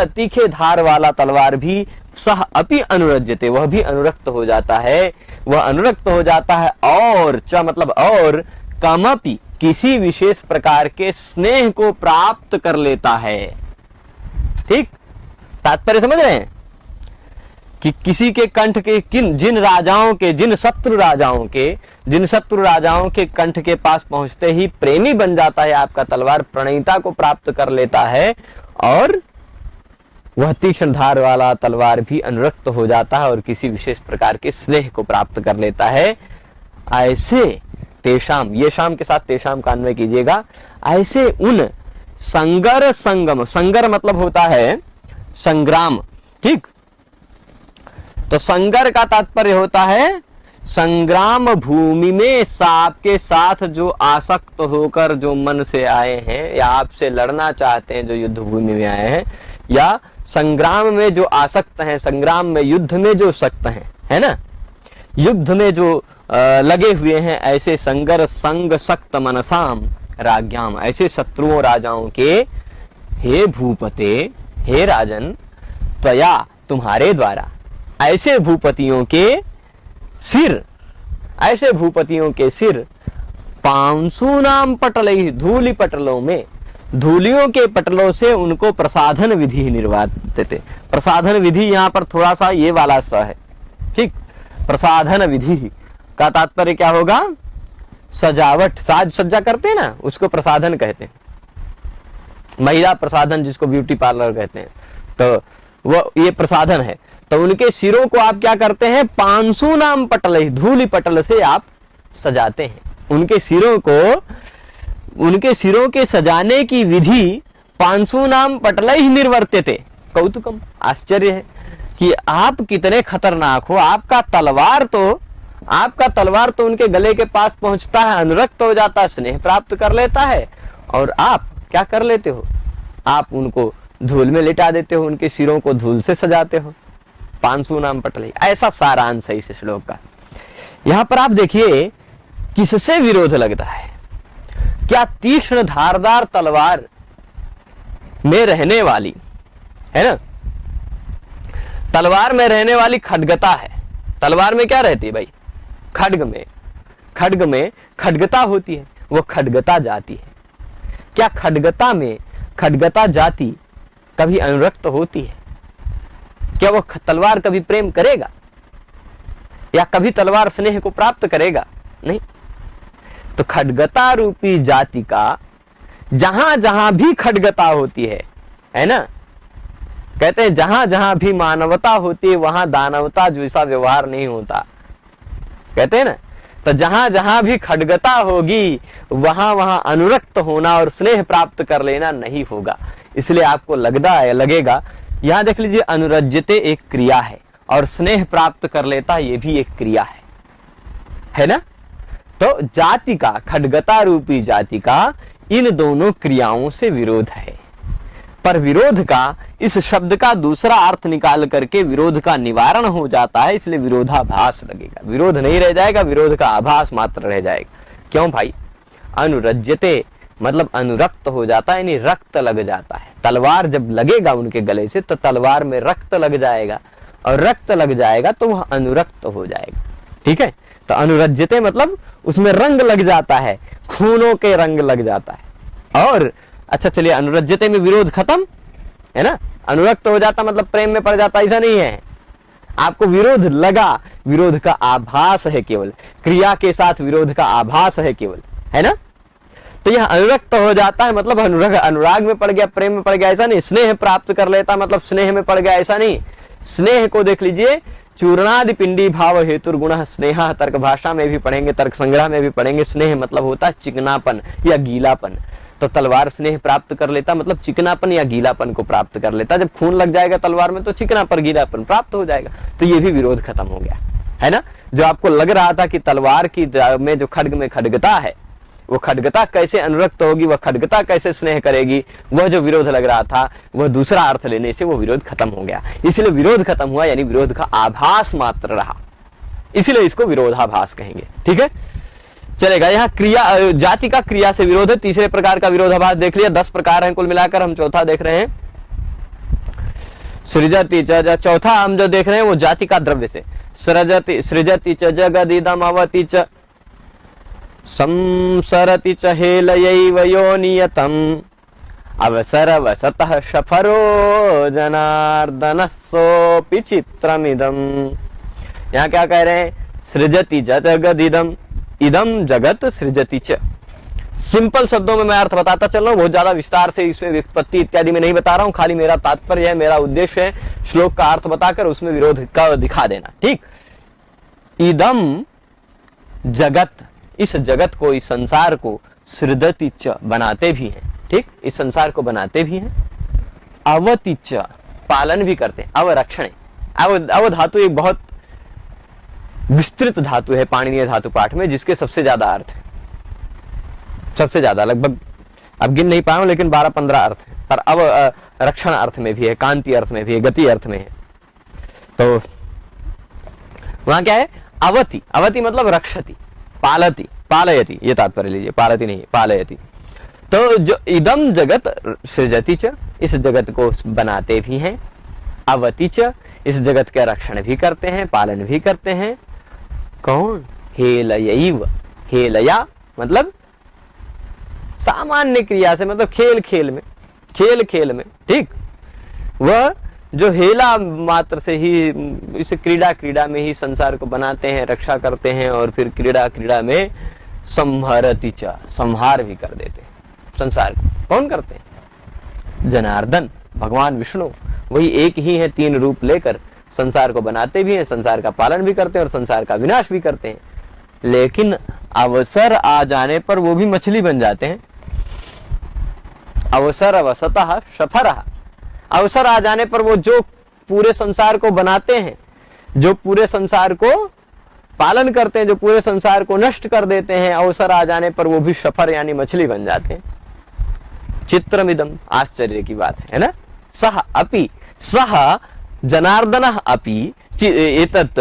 तीखे धार वाला तलवार भी सह अपि अनुरज्यते, वह भी अनुरक्त हो जाता है, वह अनुरक्त हो जाता है। और च मतलब और, कमपि किसी विशेष प्रकार के स्नेह को प्राप्त कर लेता है। ठीक, तात्पर्य समझ रहे हैं कि किसी के कंठ के जिन शत्रु राजाओं के कंठ के पास पहुंचते ही प्रेमी बन जाता है आपका तलवार, प्रणयिता को प्राप्त कर लेता है, और वह तीक्ष्ण धार वाला तलवार भी अनुरक्त हो जाता है और किसी विशेष प्रकार के स्नेह को प्राप्त कर लेता है। ऐसे तेषाम, ये शाम के साथ तेषाम का अन्वय कीजिएगा, ऐसे उन संगर संगम, संगर मतलब होता है संग्राम, ठीक। तो संगर का तात्पर्य होता है संग्राम भूमि में सांप के साथ जो आसक्त होकर जो मन से आए हैं या आपसे लड़ना चाहते हैं, जो युद्ध भूमि में आए हैं, या संग्राम में जो आसक्त हैं, संग्राम में युद्ध में जो सक्त हैं, है ना, युद्ध में जो लगे हुए हैं, ऐसे संगर संग सक्त मनसाम राज्ञाम, ऐसे शत्रुओं राजाओं के हे भूपते, हे राजन, त्वया तुम्हारे द्वारा, ऐसे भूपतियों के सिर, ऐसे भूपतियों के सिर पांसु नाम पटल, धूलि पटलों में, धूलियों के पटलों से उनको प्रसाधन विधि निर्वाहते थे। प्रसाधन विधि यहाँ पर थोड़ा सा ये वाला स है, ठीक। प्रसाधन विधि का तात्पर्य क्या होगा? सजावट, साज सज्जा करते हैं ना, उसको प्रसाधन कहते हैं। महिला प्रसाधन जिसको ब्यूटी पार्लर कहते हैं, तो वो ये प्रसाधन है। तो उनके सिरों को आप क्या करते हैं? पांसु नाम पटल, धूलि पटल से आप सजाते हैं। उनके सिरों को, उनके सिरों के सजाने की विधि पांसु नाम पटल ही निर्वर्त्यते। कौतुकम, आश्चर्य है कि आप कितने खतरनाक हो। आपका तलवार तो उनके गले के पास पहुंचता है, अनुरक्त हो जाता है, स्नेह प्राप्त कर लेता है, और आप क्या कर लेते हो? आप उनको धूल में लिटा देते हो, उनके सिरों को धूल से सजाते हो। पांसु नाम पटल, ऐसा सारांश है इस श्लोक का। यहां पर आप देखिए किससे विरोध लगता है। क्या तीक्ष्ण धारदार तलवार में रहने वाली, है ना, तलवार में रहने वाली खड्गता है। तलवार में क्या रहती है भाई? खड्ग में खड्गता होती है, वो खड्गता जाती है। क्या खड्गता में खड्गता जाति कभी अनुरक्त होती है? क्या वो तलवार कभी प्रेम करेगा, या कभी तलवार स्नेह को प्राप्त करेगा? नहीं। तो खड्गता रूपी जाति का जहां जहां भी खड्गता होती है ना, कहते हैं जहां जहां भी मानवता होती है वहां दानवता जैसा व्यवहार नहीं होता, कहते हैं ना। तो जहां जहां भी खड्गता होगी वहां वहां अनुरक्त होना और स्नेह प्राप्त कर लेना नहीं होगा। इसलिए आपको लगेगा, यहां देख लीजिए, अनुरज्यते एक क्रिया है और स्नेह प्राप्त कर लेता ये भी एक क्रिया है ना। तो जाति का, खड्गता रूपी जाति का इन दोनों क्रियाओं से विरोध है। पर विरोध का, इस शब्द का दूसरा अर्थ निकाल करके विरोध का निवारण हो जाता है, इसलिए विरोधाभास लगेगा। विरोध नहीं रह जाएगा, विरोध का आभास मात्र रह जाएगा। क्यों भाई? अनुरज्यते मतलब अनुरक्त हो जाता है, यानी रक्त लग जाता है। तलवार जब लगेगा उनके गले से तो तलवार में रक्त लग जाएगा, और रक्त लग जाएगा तो वह अनुरक्त हो जाएगा, ठीक है। तो अनुरज्यते मतलब उसमें रंग लग जाता है, खूनों के रंग लग जाता है। और अच्छा चलिए, अनुरज्यते में विरोध खत्म है ना। अनुरक्त हो जाता मतलब प्रेम में पड़ जाता, ऐसा नहीं है। आपको विरोध लगा, विरोध का आभास है केवल, क्रिया के साथ विरोध का आभास है केवल, है ना। तो यह अनुरक्त हो जाता है मतलब अनुराग में पड़ गया, प्रेम में पड़ गया, ऐसा नहीं। स्नेह प्राप्त कर लेता मतलब स्नेह में पड़ गया, ऐसा नहीं। स्नेह को देख लीजिए, चूर्णादि पिंडी भाव हेतु गुण स्नेह, तर्क भाषा में भी पढ़ेंगे, तर्क संग्रह में भी पढ़ेंगे। स्नेह मतलब होता है चिकनापन या गीलापन। तो तलवार स्नेह प्राप्त कर लेता मतलब चिकनापन या गीलापन को प्राप्त कर लेता। जब खून लग जाएगा तलवार में तो चिकनापन, गीलापन प्राप्त हो जाएगा। तो ये भी विरोध खत्म हो गया, है ना। जो आपको लग रहा था कि तलवार की में जो खड्ग में खड्गता है, वो खड्गता कैसे अनुरक्त होगी, वह खड्गता कैसे स्नेह करेगी, वह जो विरोध लग रहा था वह दूसरा अर्थ लेने से वो विरोध खत्म हो गया। इसलिए विरोध खत्म हुआ, यानी विरोध का आभास मात्र रहा, इसलिए इसको विरोधाभास कहेंगे, ठीक है। चलेगा। यहाँ क्रिया, जाति का क्रिया से विरोध है। तीसरे प्रकार का विरोधाभास देख लिया, 10 प्रकार हैं कुल मिलाकर, हम चौथा देख रहे हैं। सृजति च, चौथा हम जो देख रहे हैं वो जाति का द्रव्य से। सृजति च जगदिदम अवति च संसरति च हेलयैव योनियतम अवसरवसतः शफरो जनार्दनः सोऽपि चित्रमिदम। यहाँ क्या कह रहे हैं? सृजति जगदिदम, इदम जगत सृजति च। सिंपल शब्दों में मैं अर्थ बताता चल रहा हूं, बहुत ज्यादा विस्तार से इसमें व्युत्पत्ति इत्यादि में नहीं बता रहा हूं। खाली मेरा तात्पर्य है, मेरा उद्देश्य है श्लोक का अर्थ बताकर उसमें विरोध का दिखा देना, ठीक। इदम जगत, इस जगत को, इस संसार को सृजति च बनाते भी हैं, ठीक। इस संसार को बनाते भी हैं। अवति च पालन भी करते हैं। अवरक्षण, अव धातु एक बहुत विस्तृत धातु है पाणिनीय धातु पाठ में, जिसके सबसे ज्यादा अर्थ है, सबसे ज्यादा, लगभग अब गिन नहीं पाऊं लेकिन 12-15 अर्थ है, पर अब रक्षण अर्थ में भी है, कांति अर्थ में भी है, गति अर्थ में है। तो वहां क्या है? अवति, अवति मतलब रक्षति, पालति, पालयति, ये तात्पर्य लीजिए, पालति नहीं, पालयति। तो जो इदम जगत सृजति च, इस जगत को बनाते भी हैं, अवति च, इस जगत का रक्षण भी करते हैं, पालन भी करते हैं। कौन? हेलयैव, हेलया मतलब सामान्य क्रिया से, मतलब खेल खेल में, खेल खेल में, ठीक। वह जो हेला मात्र से ही, इसे क्रीड़ा क्रीड़ा में ही संसार को बनाते हैं, रक्षा करते हैं, और फिर क्रीड़ा क्रीड़ा में संहरति च, संहार भी कर देते हैं संसार को। कौन करते हैं? जनार्दन, भगवान विष्णु, वही एक ही है, 3 रूप लेकर संसार को बनाते भी हैं, संसार का पालन भी करते हैं और संसार का विनाश भी करते हैं। लेकिन अवसर आ जाने पर वो भी मछली बन जाते हैं। अवसर अवसतः शफरः, अवसर आ जाने पर वो जो पूरे संसार को बनाते हैं, जो पूरे संसार को पालन करते हैं, जो पूरे संसार को नष्ट कर देते हैं, अवसर आ जाने पर वो भी शफर यानी मछली बन जाते हैं। चित्रमिदम, आश्चर्य की बात है ना। सह अपि, सह जनार्दनः अपि एतत्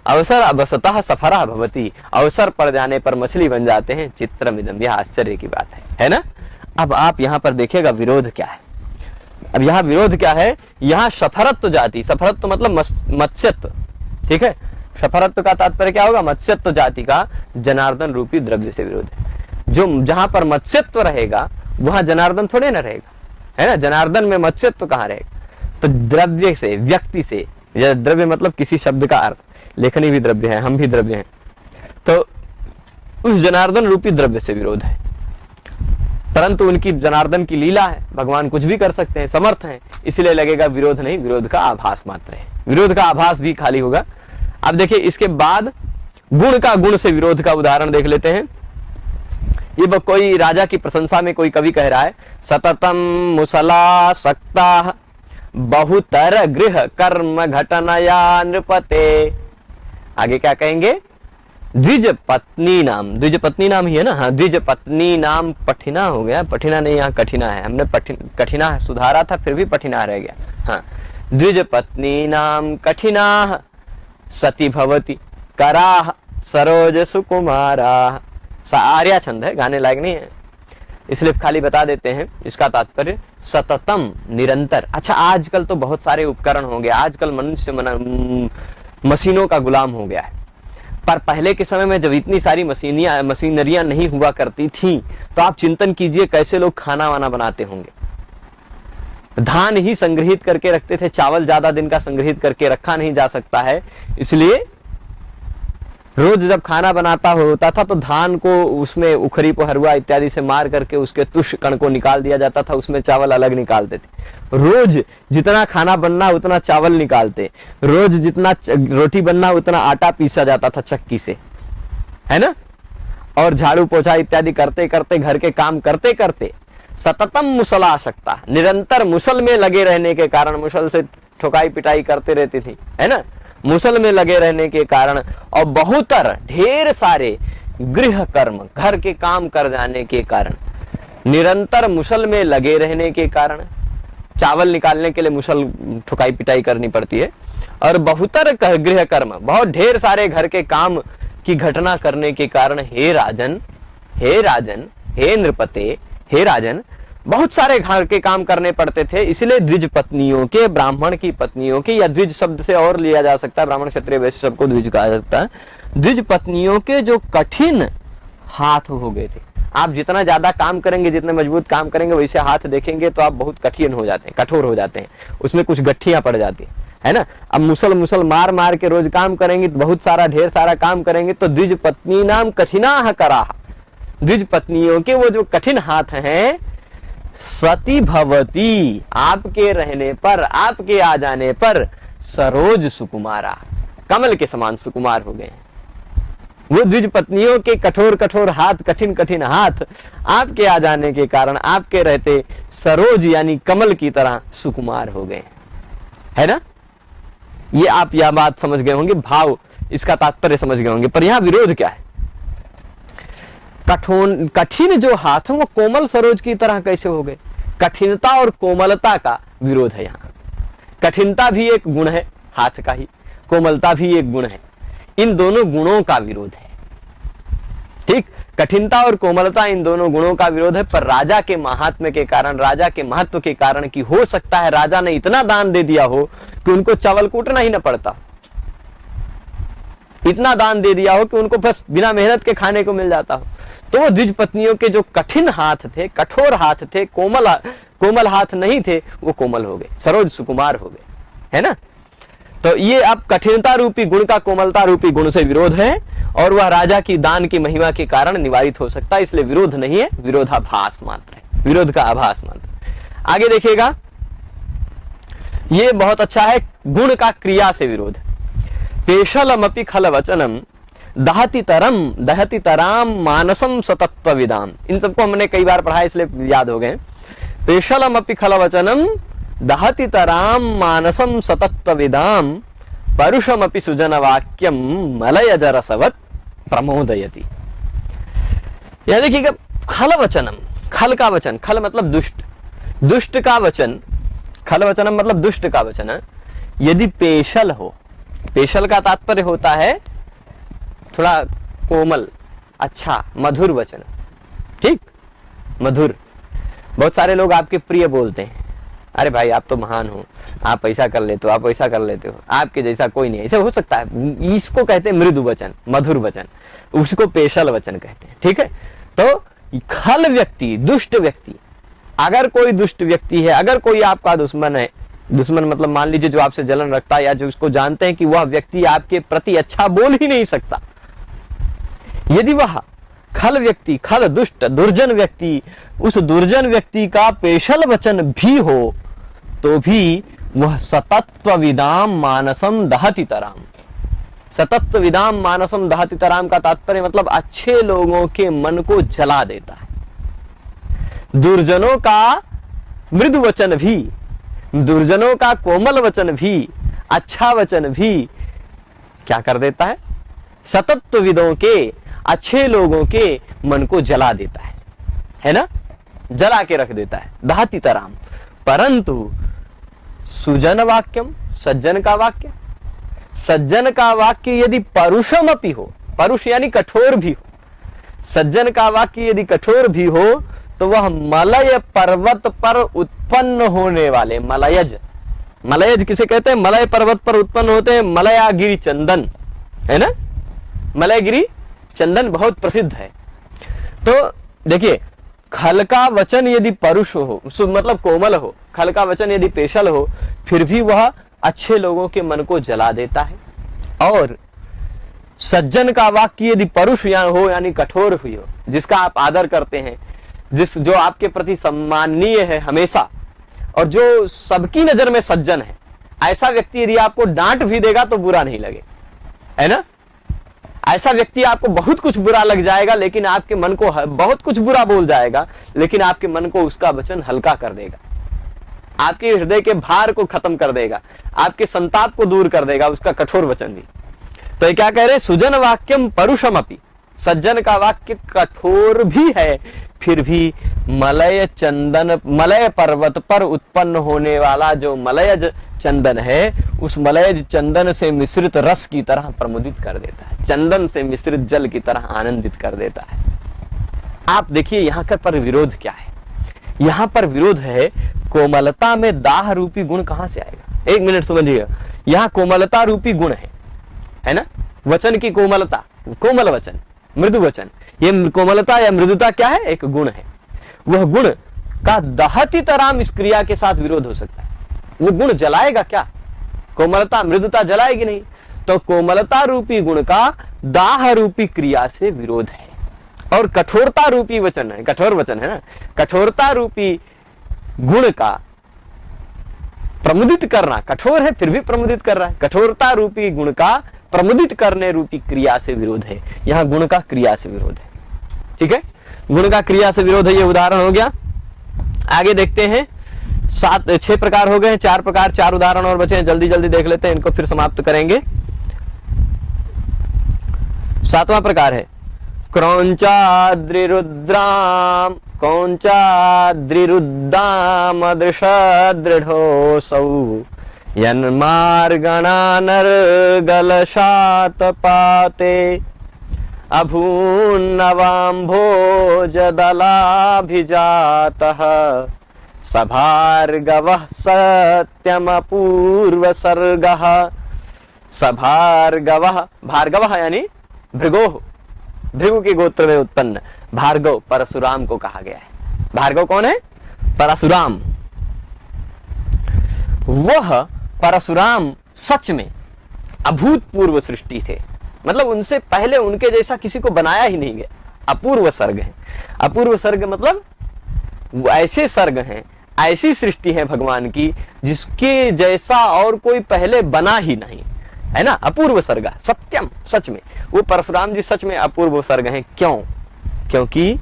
अवसर अवसतः सफरः भवति, अवसर पड़ जाने पर मछली बन जाते हैं। चित्रमिदम, यह आश्चर्य की बात है ना। अब आप यहां पर देखिएगा विरोध क्या है। अब यहाँ विरोध क्या है? यहाँ सफरत्व जाति, सफरत्व मतलब मत्स्यत्व, ठीक है। सफरत्व का तात्पर्य क्या होगा? मत्स्यत्व जाति का जनार्दन रूपी द्रव्य से विरोध है। जो जहां पर मत्स्यत्व रहेगा वहां जनार्दन थोड़े ना रहेगा, है ना। जनार्दन में मत्स्यत्व कहाँ रहेगा? तो द्रव्य से, व्यक्ति से, द्रव्य मतलब किसी शब्द का अर्थ, लेखनी भी द्रव्य है, हम भी द्रव्य हैं, तो उस जनार्दन रूपी द्रव्य से विरोध है। परंतु उनकी जनार्दन की लीला है, भगवान कुछ भी कर सकते हैं, समर्थ हैं, इसलिए लगेगा विरोध नहीं, विरोध का आभास मात्र है। विरोध का आभास भी खाली होगा। अब देखिए इसके बाद गुण का, गुण से विरोध का उदाहरण देख लेते हैं। ये कोई राजा की प्रशंसा में कोई कवि कह रहा है, सततम मुसला सक्ता बहुतर गृह कर्म घटनया नृपते। आगे क्या कहेंगे? द्विज पत्नी नाम, द्विज पत्नी नाम ही है ना, हाँ, द्विज पत्नी नाम पठिना हो गया, पठिना नहीं, यहाँ कठिना है, हमने कठिना सुधारा था फिर भी पठिना रह गया। हाँ, द्विज पत्नी नाम कठिना सती भवती कराह सरोज सुकुमारा। आर्या छंद है, गाने लायक नहीं है, इसलिए खाली बता देते हैं इसका तात्पर्य सततम, निरंतर। अच्छा, आजकल तो बहुत सारे उपकरण हो गए, आजकल मनुष्य मशीनों का गुलाम हो गया है। पर पहले के समय में जब इतनी सारी मशीनरियां नहीं हुआ करती थी, तो आप चिंतन कीजिए कैसे लोग खाना वाना बनाते होंगे। धान ही संग्रहित करके रखते थे, चावल ज्यादा दिन का संग्रहित करके रखा नहीं जा सकता है, इसलिए रोज जब खाना बनाता होता था तो धान को उसमें उखरी पहरुआ इत्यादि से मार करके उसके तुष कण को निकाल दिया जाता था, उसमें चावल अलग निकालते थे। रोज जितना खाना बनना उतना चावल निकालते, रोज जितना रोटी बनना उतना आटा पीसा जाता था चक्की से, है ना। और झाड़ू पोछा इत्यादि करते करते, घर के काम करते करते सततम मुसलासक्ता, निरंतर मुसल में लगे रहने के कारण, मुसल से ठोकाई पिटाई करते रहती थी, है ना, मुसल में लगे रहने के कारण, और बहुतर ढेर सारे गृह कर्म, घर के काम कर जाने के कारण, निरंतर मुसल में लगे रहने के कारण, चावल निकालने के लिए मुसल ठुकाई पिटाई करनी पड़ती है, और बहुतर गृह कर्म, बहुत ढेर सारे घर के काम की घटना करने के कारण, हे राजन, हे राजन, हे नृपते, हे राजन, बहुत सारे घर के काम करने पड़ते थे। इसलिए द्विज पत्नियों के, ब्राह्मण की पत्नियों के, या द्विज शब्द से और लिया जा सकता है, ब्राह्मण क्षत्रिय वैश्य सबको द्विज कहा जाता है, द्विज पत्नियों के जो कठिन हाथ हो गए थे। आप जितना ज्यादा काम करेंगे, जितने मजबूत काम करेंगे, वैसे हाथ देखेंगे तो आप बहुत कठिन हो जाते हैं, कठोर हो जाते हैं, उसमें कुछ गठियां पड़ जाती है ना। अब मुसल मार मार के रोज काम करेंगे, बहुत सारा ढेर सारा काम करेंगे, तो द्विज पत्नी नाम कठिना करा, द्विज पत्नियों के वो जो कठिन हाथ हैं, सती भवती, आपके रहने पर, आपके आ जाने पर, सरोज सुकुमारा, कमल के समान सुकुमार हो गए। वो द्विज पत्नियों के कठोर कठोर हाथ, कठिन कठिन हाथ, आपके आ जाने के कारण, आपके रहते सरोज यानी कमल की तरह सुकुमार हो गए, है ना। ये आप यह बात समझ गए होंगे, भाव इसका तात्पर्य समझ गए होंगे। पर यहां विरोध क्या है? कठिन जो हाथ है वो कोमल सरोज की तरह कैसे हो गए? कठिनता और कोमलता का विरोध है यहाँ। कठिनता भी एक गुण है हाथ का ही, कोमलता भी एक गुण है, इन दोनों गुणों का विरोध है। ठीक, कठिनता और कोमलता इन दोनों गुणों का विरोध है। पर राजा के महात्म्य के कारण, राजा के महत्व के कारण कि हो सकता है राजा ने इतना दान दे दिया हो कि उनको चावल कूटना ही न पड़ता, इतना दान दे दिया हो कि उनको बस बिना मेहनत के खाने को मिल जाता हो, तो वो द्विज पत्नियों के जो कठिन हाथ थे, कठोर हाथ थे, कोमल हाथ नहीं थे, वो कोमल हो गए, सरोज सुकुमार हो गए, है ना। तो ये अब कठिनता रूपी गुण का कोमलता रूपी गुण से विरोध है, और वह राजा की दान की महिमा के कारण निवारित हो सकता है, इसलिए विरोध नहीं है, विरोधाभास मात्र है, विरोध का आभास मात्र। आगे देखिएगा, ये बहुत अच्छा है, गुण का क्रिया से विरोध। पेशलमपि खल वचनम दहति तराम मानसम सतत्व विदाम। इन सबको हमने कई बार पढ़ा इसलिए याद हो गए। पेशलमपि खल वचनम दहति तराम मानसम सतत्व विदाम परुषमपि सुजन वाक्यम मलयज रसवत प्रमोदयति। यह देखिएगा, खल वचनम, खल का वचन, खल मतलब दुष्ट, दुष्ट का वचन, खल वचनम मतलब दुष्ट का वचन है। यदि पेशल हो, पेशल का तात्पर्य होता है थोड़ा कोमल, अच्छा, मधुर वचन। ठीक, मधुर। बहुत सारे लोग आपके प्रिय बोलते हैं, अरे भाई आप तो महान हो, आप ऐसा कर लेते हो, आप ऐसा कर लेते हो, आपके जैसा कोई नहीं। ऐसा हो सकता है, इसको कहते हैं मृदु वचन, मधुर वचन, उसको पेशल वचन कहते हैं। ठीक है, तो खल व्यक्ति, दुष्ट व्यक्ति, अगर कोई दुष्ट व्यक्ति है, अगर कोई आपका दुश्मन है, दुश्मन मतलब मान लीजिए जो आपसे जलन रखता है, या जो उसको जानते हैं कि वह व्यक्ति आपके प्रति अच्छा बोल ही नहीं सकता, यदि वह खल व्यक्ति, खल दुष्ट दुर्जन व्यक्ति, उस दुर्जन व्यक्ति का पेशल वचन भी हो, तो भी वह सतत्व विदाम मानसम दहति तराम। सतत्व विदाम मानसम दहति तराम का तात्पर्य मतलब अच्छे लोगों के मन को जला देता है। दुर्जनों का मृदु वचन भी, दुर्जनों का कोमल वचन भी, अच्छा वचन भी क्या कर देता है? सतत्वविदों के, अच्छे लोगों के मन को जला देता है ना, जला के रख देता है, दहति तराम। परंतु सुजन वाक्यम, सज्जन का वाक्य, सज्जन का वाक्य यदि परुषम अपि हो, परुष यानी कठोर भी हो, सज्जन का वाक्य यदि कठोर भी हो, तो वह मलय पर्वत पर उत्पन्न होने वाले, मलयज, मलयज किसे कहते हैं? मलय पर्वत पर उत्पन्न होते हैं, मलयागिरी चंदन, है ना, मलयगिरी चंदन बहुत प्रसिद्ध है। तो देखिए, खल का वचन यदि परुष हो, मतलब कोमल हो, खल का वचन यदि पेशल हो, फिर भी वह अच्छे लोगों के मन को जला देता है। और सज्जन का वाक्य यदि परुष हो यानी कठोर हुई हो, जिसका आप आदर करते हैं, जो आपके प्रति सम्माननीय है हमेशा, और जो सबकी नजर में सज्जन है, ऐसा व्यक्ति यदि आपको डांट भी देगा तो बुरा नहीं लगे, है ना। ऐसा व्यक्ति आपको बहुत कुछ बुरा लग जाएगा, लेकिन आपके मन को बहुत कुछ बुरा बोल जाएगा, लेकिन आपके मन को उसका वचन हल्का कर देगा, आपके हृदय के भार को खत्म कर देगा, आपके संताप को दूर कर देगा उसका कठोर वचन भी। तो ये क्या कह रहे? सुजन वाक्यम परुषम अपि, सज्जन का वाक्य कठोर भी है, फिर भी मलय चंदन, मलय पर्वत पर उत्पन्न होने वाला जो मलयज चंदन है, उस मलयज चंदन से मिश्रित रस की तरह प्रमुदित कर देता है, चंदन से मिश्रित जल की तरह आनंदित कर देता है। आप देखिए यहाँ पर विरोध क्या है? यहाँ पर विरोध है, कोमलता में दाह रूपी गुण कहां से आएगा? एक मिनट समझिएगा, यहाँ कोमलता रूपी गुण है ना, वचन की कोमलता, कोमल वचन, मृदु वचन, ये कोमलता या मृदुता क्या है? एक गुण है। वह गुण का दहति तराम इस क्रिया के साथ विरोध हो सकता है। वो गुण जलाएगा क्या? कोमलता मृदुता जलाएगी नहीं, तो कोमलता रूपी गुण का दाह रूपी क्रिया से विरोध है। और कठोरता रूपी वचन है, कठोर वचन है ना, कठोरता रूपी गुण का प्रमुदित करना, कठोर है फिर भी प्रमुदित कर रहा है, कठोरता रूपी गुण का प्रमुदित करने रूपी क्रिया से विरोध है। यहां गुण का क्रिया से विरोध है। ठीक है, गुण का क्रिया से विरोध है, ये उदाहरण हो गया। आगे देखते हैं, 6 प्रकार हो गए, 4 प्रकार, 4 उदाहरण और बचे हैं, जल्दी जल्दी देख लेते हैं, इनको फिर समाप्त करेंगे। सातवां प्रकार है क्रौंचाद्रिरुद्राम कौंचाद्रिरुद्दाम दृशदृढोऽसौ यन्मार्गणानर्गलशातपाते अभून्नवाम्भोजदलाभिजातः सभार्गवः सत्यमपूर्वसर्गः। सभार्गवः, भार्गवः यानी भृगोः, भृगु के गोत्र में उत्पन्न भार्गव परशुराम को कहा गया है। भार्गव कौन है? परशुराम। वह परशुराम सच में अभूतपूर्व सृष्टि थे, मतलब उनसे पहले उनके जैसा किसी को बनाया ही नहीं गया। अपूर्व सर्ग है। अपूर्व सर्ग मतलब ऐसे सर्ग हैं, ऐसी सृष्टि है भगवान की जिसके जैसा और कोई पहले बना ही नहीं, है ना। अपूर्व सर्ग, सत्यम, सच में वो परशुराम जी सच में अपूर्व सर्ग हैं। क्यों? क्योंकि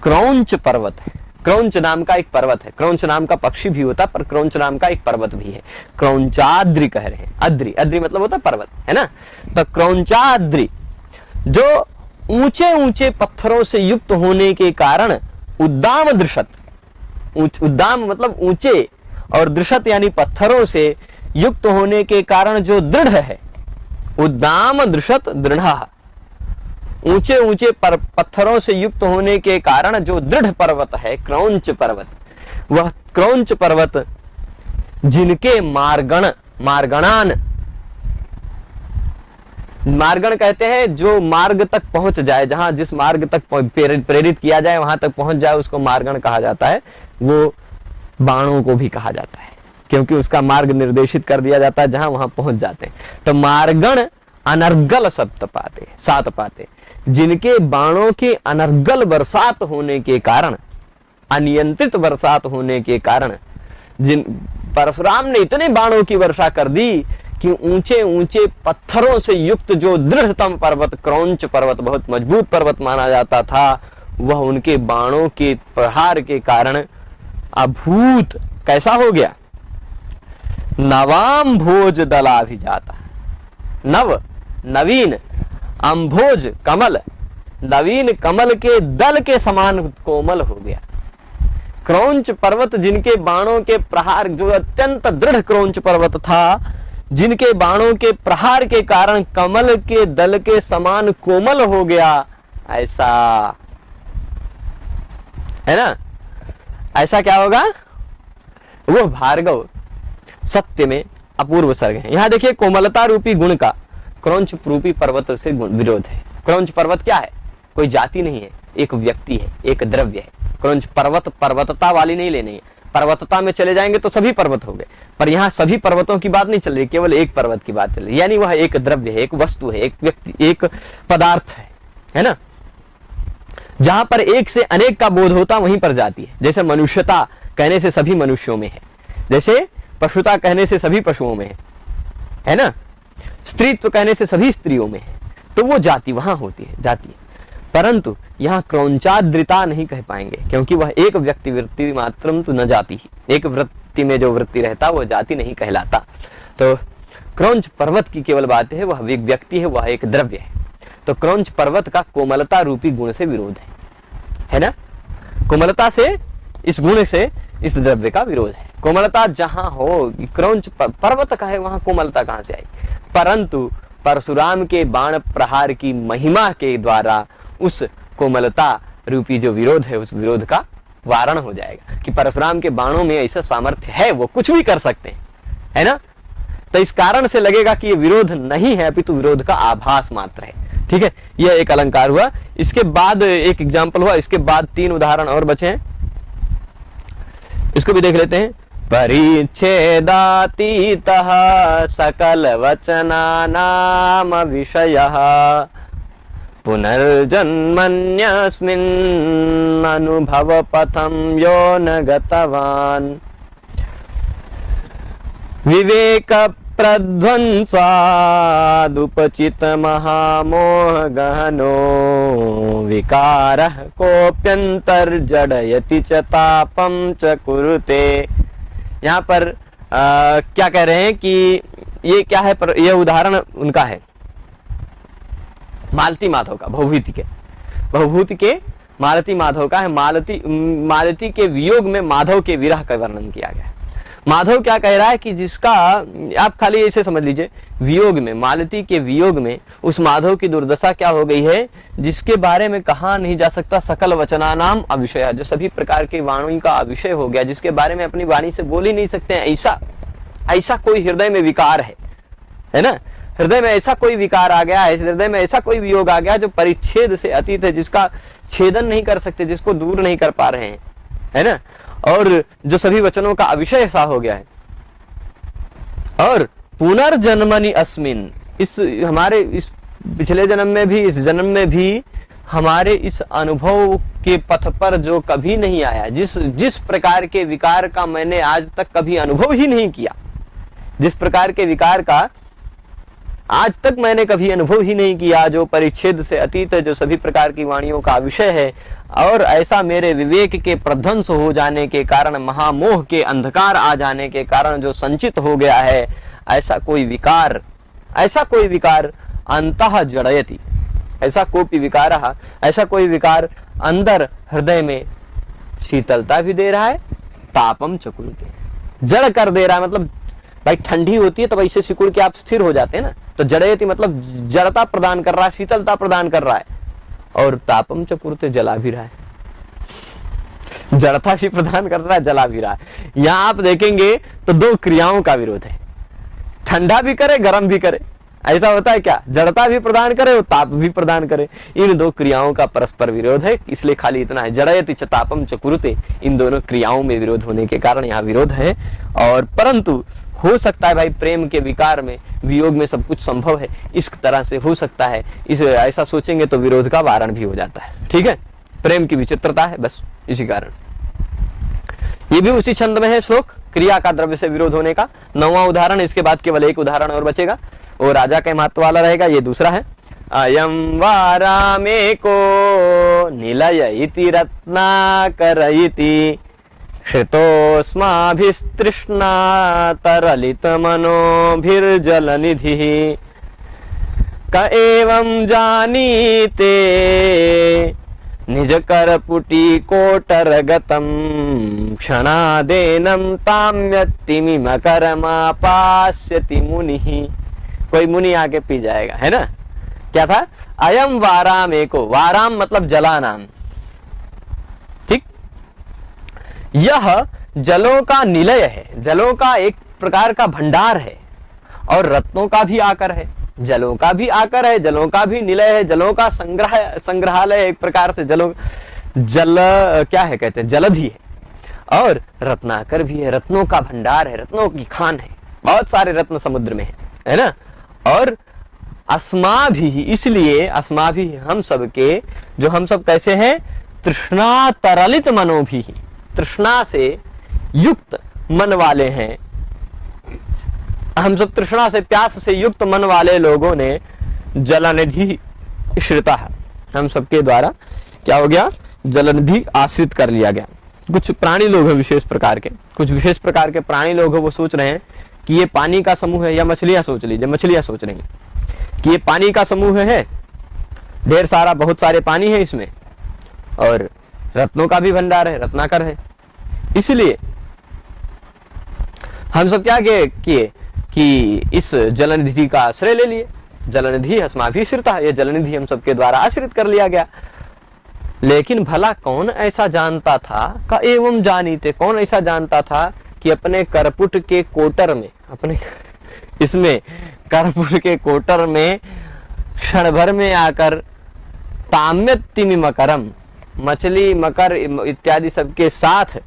क्रौंच पर्वत है। क्रौंच नाम का एक पर्वत है। क्रौंच नाम का पक्षी भी होता, पर क्रौंच नाम का एक पर्वत भी है। क्रौंचाद्रि कह रहे हैं। अद्रि, अद्रि मतलब होता है पर्वत, है ना। तो क्रौंचाद्रि जो ऊंचे ऊंचे पत्थरों से युक्त होने के कारण उद्दाम दृशत, उद्दाम मतलब ऊंचे, और दृशत यानी पत्थरों से युक्त होने के कारण जो दृढ़ है। उद्दाम दृशत दृढ़, ऊंचे ऊंचे पत्थरों से युक्त होने के कारण जो दृढ़ पर्वत है क्रौंच पर्वत, वह क्रौंच पर्वत जिनके मार्गण, मार्गणान, मार्गण कहते हैं जो मार्ग तक पहुंच जाए, जहां जिस मार्ग तक प्रेरित किया जाए वहां तक पहुंच जाए उसको मार्गण कहा जाता है। वो बाणों को भी कहा जाता है क्योंकि उसका मार्ग निर्देशित कर दिया जाता है जहां वहां पहुंच जाते हैं। तो मार्गण अनर्गल सप्त पाते, सात पाते, जिनके बाणों के अनर्गल बरसात होने के कारण, अनियंत्रित बरसात होने के कारण, जिन परशुराम ने इतने बाणों की वर्षा कर दी कि ऊंचे ऊंचे पत्थरों से युक्त जो दृढ़तम पर्वत क्रौंच पर्वत, बहुत मजबूत पर्वत माना जाता था, वह उनके बाणों के प्रहार के कारण अभूत कैसा हो गया? नवाम भोज दलाभिजाता। नव, नवीन, अंभोज कमल, नवीन कमल के दल के समान कोमल हो गया। क्रौंच पर्वत जिनके बाणों के प्रहार, जो अत्यंत दृढ़ क्रौंच पर्वत था, जिनके बाणों के प्रहार के कारण कमल के दल के समान कोमल हो गया, ऐसा है ना। ऐसा क्या होगा? वो भार्गव सत्य में अपूर्व सर्ग है। यहां देखिए कोमलता रूपी गुण का क्रौंच रूपी पर्वत से विरोध है। क्रौंच पर्वत क्या है? कोई जाति नहीं है, एक व्यक्ति है, एक द्रव्य है। क्रौंच पर्वत पर्वतता वाली नहीं लेनी है। पर्वतता में चले जाएंगे तो सभी पर्वत हो गए, पर यहाँ सभी पर्वतों की बात नहीं चल रही, केवल एक पर्वत की बात चल रही है। यानी वह एक द्रव्य है, एक वस्तु है, एक व्यक्ति, एक पदार्थ है ना। जहां पर एक से अनेक का बोध होता वहीं पर जाती है। जैसे मनुष्यता कहने से सभी मनुष्यों में है, जैसे पशुता कहने से सभी पशुओं में है ना। स्त्रीत्व कहने से सभी स्त्रियों में है, तो वो जाति वहां होती है, जाति है। परंतु यहाँ क्रौंचाद्रिता नहीं कह पाएंगे क्योंकि वह एक व्यक्ति वृत्ति मात्रम तो न जाति ही, एक वृत्ति में जो वृत्ति रहता वह जाति नहीं कहलाता। तो क्रौंच पर्वत की केवल बात है, वह एक व्यक्ति है, वह एक द्रव्य है। तो क्रौंच पर्वत का कोमलता रूपी गुण से विरोध है ना। कोमलता से, इस गुण से इस द्रव्य का विरोध है। कोमलता जहां हो, क्रौंच पर्वत का है, वहां कोमलता कहां से आई? परंतु परशुराम के बाण प्रहार की महिमा के द्वारा उस कोमलता रूपी जो विरोध है, उस विरोध का वारण हो जाएगा कि परशुराम के बाणों में ऐसा सामर्थ्य है, वो कुछ भी कर सकते हैं, है ना। तो इस कारण से लगेगा कि ये विरोध नहीं है, अपितु विरोध का आभास मात्र है। ठीक है, यह एक अलंकार हुआ। इसके बाद एक एग्जाम्पल हुआ, इसके बाद 3 उदाहरण और बचे हैं, इसको भी देख लेते हैं। परिच्छेदातीतः सकल वचनानाम विषयः पुनर्जन्मन्यस्मिन् अनुभव पथं यो न गतवान् विवेक प्रध्वंसादुपचित महामोह गहनो विकारः कोऽप्यन्तर्जडयति च तापं च कुरुते। यहाँ पर क्या कह रहे हैं कि ये क्या है? पर यह उदाहरण उनका है, मालती माधव का, भवभूति के मालती माधव का है। मालती के वियोग में माधव के विरह का वर्णन किया गया है। माधव क्या कह रहा है कि जिसका, आप खाली ऐसे समझ लीजिए, वियोग में, मालती के वियोग में उस माधव की दुर्दशा क्या हो गई है, जिसके बारे में कहा नहीं जा सकता, सकल वचनानाम अविषय, जो सभी प्रकार की वाणी का अविषय हो गया, जिसके बारे में अपनी वाणी से बोल ही नहीं सकते हैं, ऐसा कोई हृदय में विकार है ना, हृदय में ऐसा कोई विकार आ गया है, हृदय में ऐसा कोई वियोग आ गया जो परिच्छेद से अतीत है, जिसका छेदन नहीं कर सकते, जिसको दूर नहीं कर पा रहे हैं, है ना, और जो सभी वचनों का अविषय सा हो गया है। और पुनर्जन्मनि अस्मिन, इस हमारे इस पिछले जन्म में भी, इस जन्म में भी हमारे इस अनुभव के पथ पर जो कभी नहीं आया, जिस प्रकार के विकार का मैंने आज तक कभी अनुभव ही नहीं किया, जिस प्रकार के विकार का आज तक मैंने कभी अनुभव ही नहीं किया, जो परिच्छेद से अतीत है, जो सभी प्रकार की वाणियों का विषय है, और ऐसा मेरे विवेक के प्रध्वंस हो जाने के कारण, महामोह के अंधकार आ जाने के कारण जो संचित हो गया है, ऐसा कोई विकार अंतः जड़यति, ऐसा कोई विकार अंदर हृदय में शीतलता भी दे रहा है, तापम चकुलते, जड़ कर दे रहा है। मतलब भाई ठंडी होती है तब ऐसे सिकुड़ के आप स्थिर हो जाते हैं ना, तो जड़यति मतलब जड़ता प्रदान कर रहा है, शीतलता प्रदान कर रहा है, और तापम चकुरते, जला भी रहा है, जड़ता भी प्रदान कर रहा है, जला भी रहा है। यहां आप देखेंगे तो दो क्रियाओं का विरोध है, ठंडा भी करे गर्म भी करे, ऐसा होता है क्या, जड़ता भी प्रदान करे और ताप भी प्रदान करे, इन दो क्रियाओं का परस्पर विरोध है। इसलिए खाली इतना है, जड़यति च तापम च कुरुते, इन दोनों क्रियाओं में विरोध होने के कारण यहाँ विरोध है। और परंतु हो सकता है भाई प्रेम के विकार में, वियोग में सब कुछ संभव है, इस तरह से हो सकता है, इस ऐसा सोचेंगे तो विरोध का वारण भी हो जाता है। ठीक है, प्रेम की विचित्रता है बस इसी कारण। ये भी उसी छंद में है श्लोक, क्रिया का द्रव्य से विरोध होने का। 9वां उदाहरण, इसके बाद केवल एक उदाहरण और बचेगा, वो राजा के महत्व वाला रहेगा। ये दूसरा है, अयं वारामे को निलय इति रत्नाकर इति श्रितोस्माभिस्तृष्णा तरलित मनोभिर्जलनिधिः क एवं जानीते निज करपुटी कोटरगतम क्षणादेनम ताम्यतिमिमकरमापास्यति मुनिः। कोई मुनि आके पी जाएगा, है ना। क्या था, अयम वाराम एको, वाराम मतलब जला नाम, ठीक, यह जलों का निलय है, जलों का एक प्रकार का भंडार है, और रत्नों का भी आकर है, जलों का भी आकर है, जलों का भी निलय है, जलों का संग्रहालय एक प्रकार से, जल क्या है कहते हैं, जलधि है, और रत्नाकर भी है, रत्नों का भंडार है, रत्नों की खान है, बहुत सारे रत्न समुद्र में है ना। और अस्मा भी, इसलिए अस्मा भी हम सब के, जो हम सब कैसे हैं, तृष्णा तरलित मनो भी, तृष्णा से युक्त मन वाले हैं हम सब, तृष्णा से, प्यास से युक्त मन वाले लोगों ने जलनिधि श्रिता है, हम सबके द्वारा क्या हो गया, जलनिधि आश्रित कर लिया गया। कुछ प्राणी लोग हैं विशेष प्रकार के, कुछ विशेष प्रकार के प्राणी लोग हैं, वो सोच रहे हैं कि ये पानी का समूह है, या मछलियां सोच लीजिए, मछलियां सोच रही हैं कि ये पानी का समूह है, ढेर सारा, बहुत सारे पानी है इसमें, और रत्नों का भी भंडार है, रत्नाकर है। इसलिए हम सब क्या किए कि इस जलनिधि का आश्रय ले लिए, जलनिधि अस्माभिश्रिता, ये जलनिधि हम सबके द्वारा आश्रित कर लिया गया। लेकिन भला कौन ऐसा जानता था, का एवं जानीते, कौन ऐसा जानता था कि अपने करपुट के कोटर में, अपने इसमें करपुट के कोटर में क्षण भर में आकर ताम्यतिमि मकरम, मछली मकर इत्यादि सबके साथ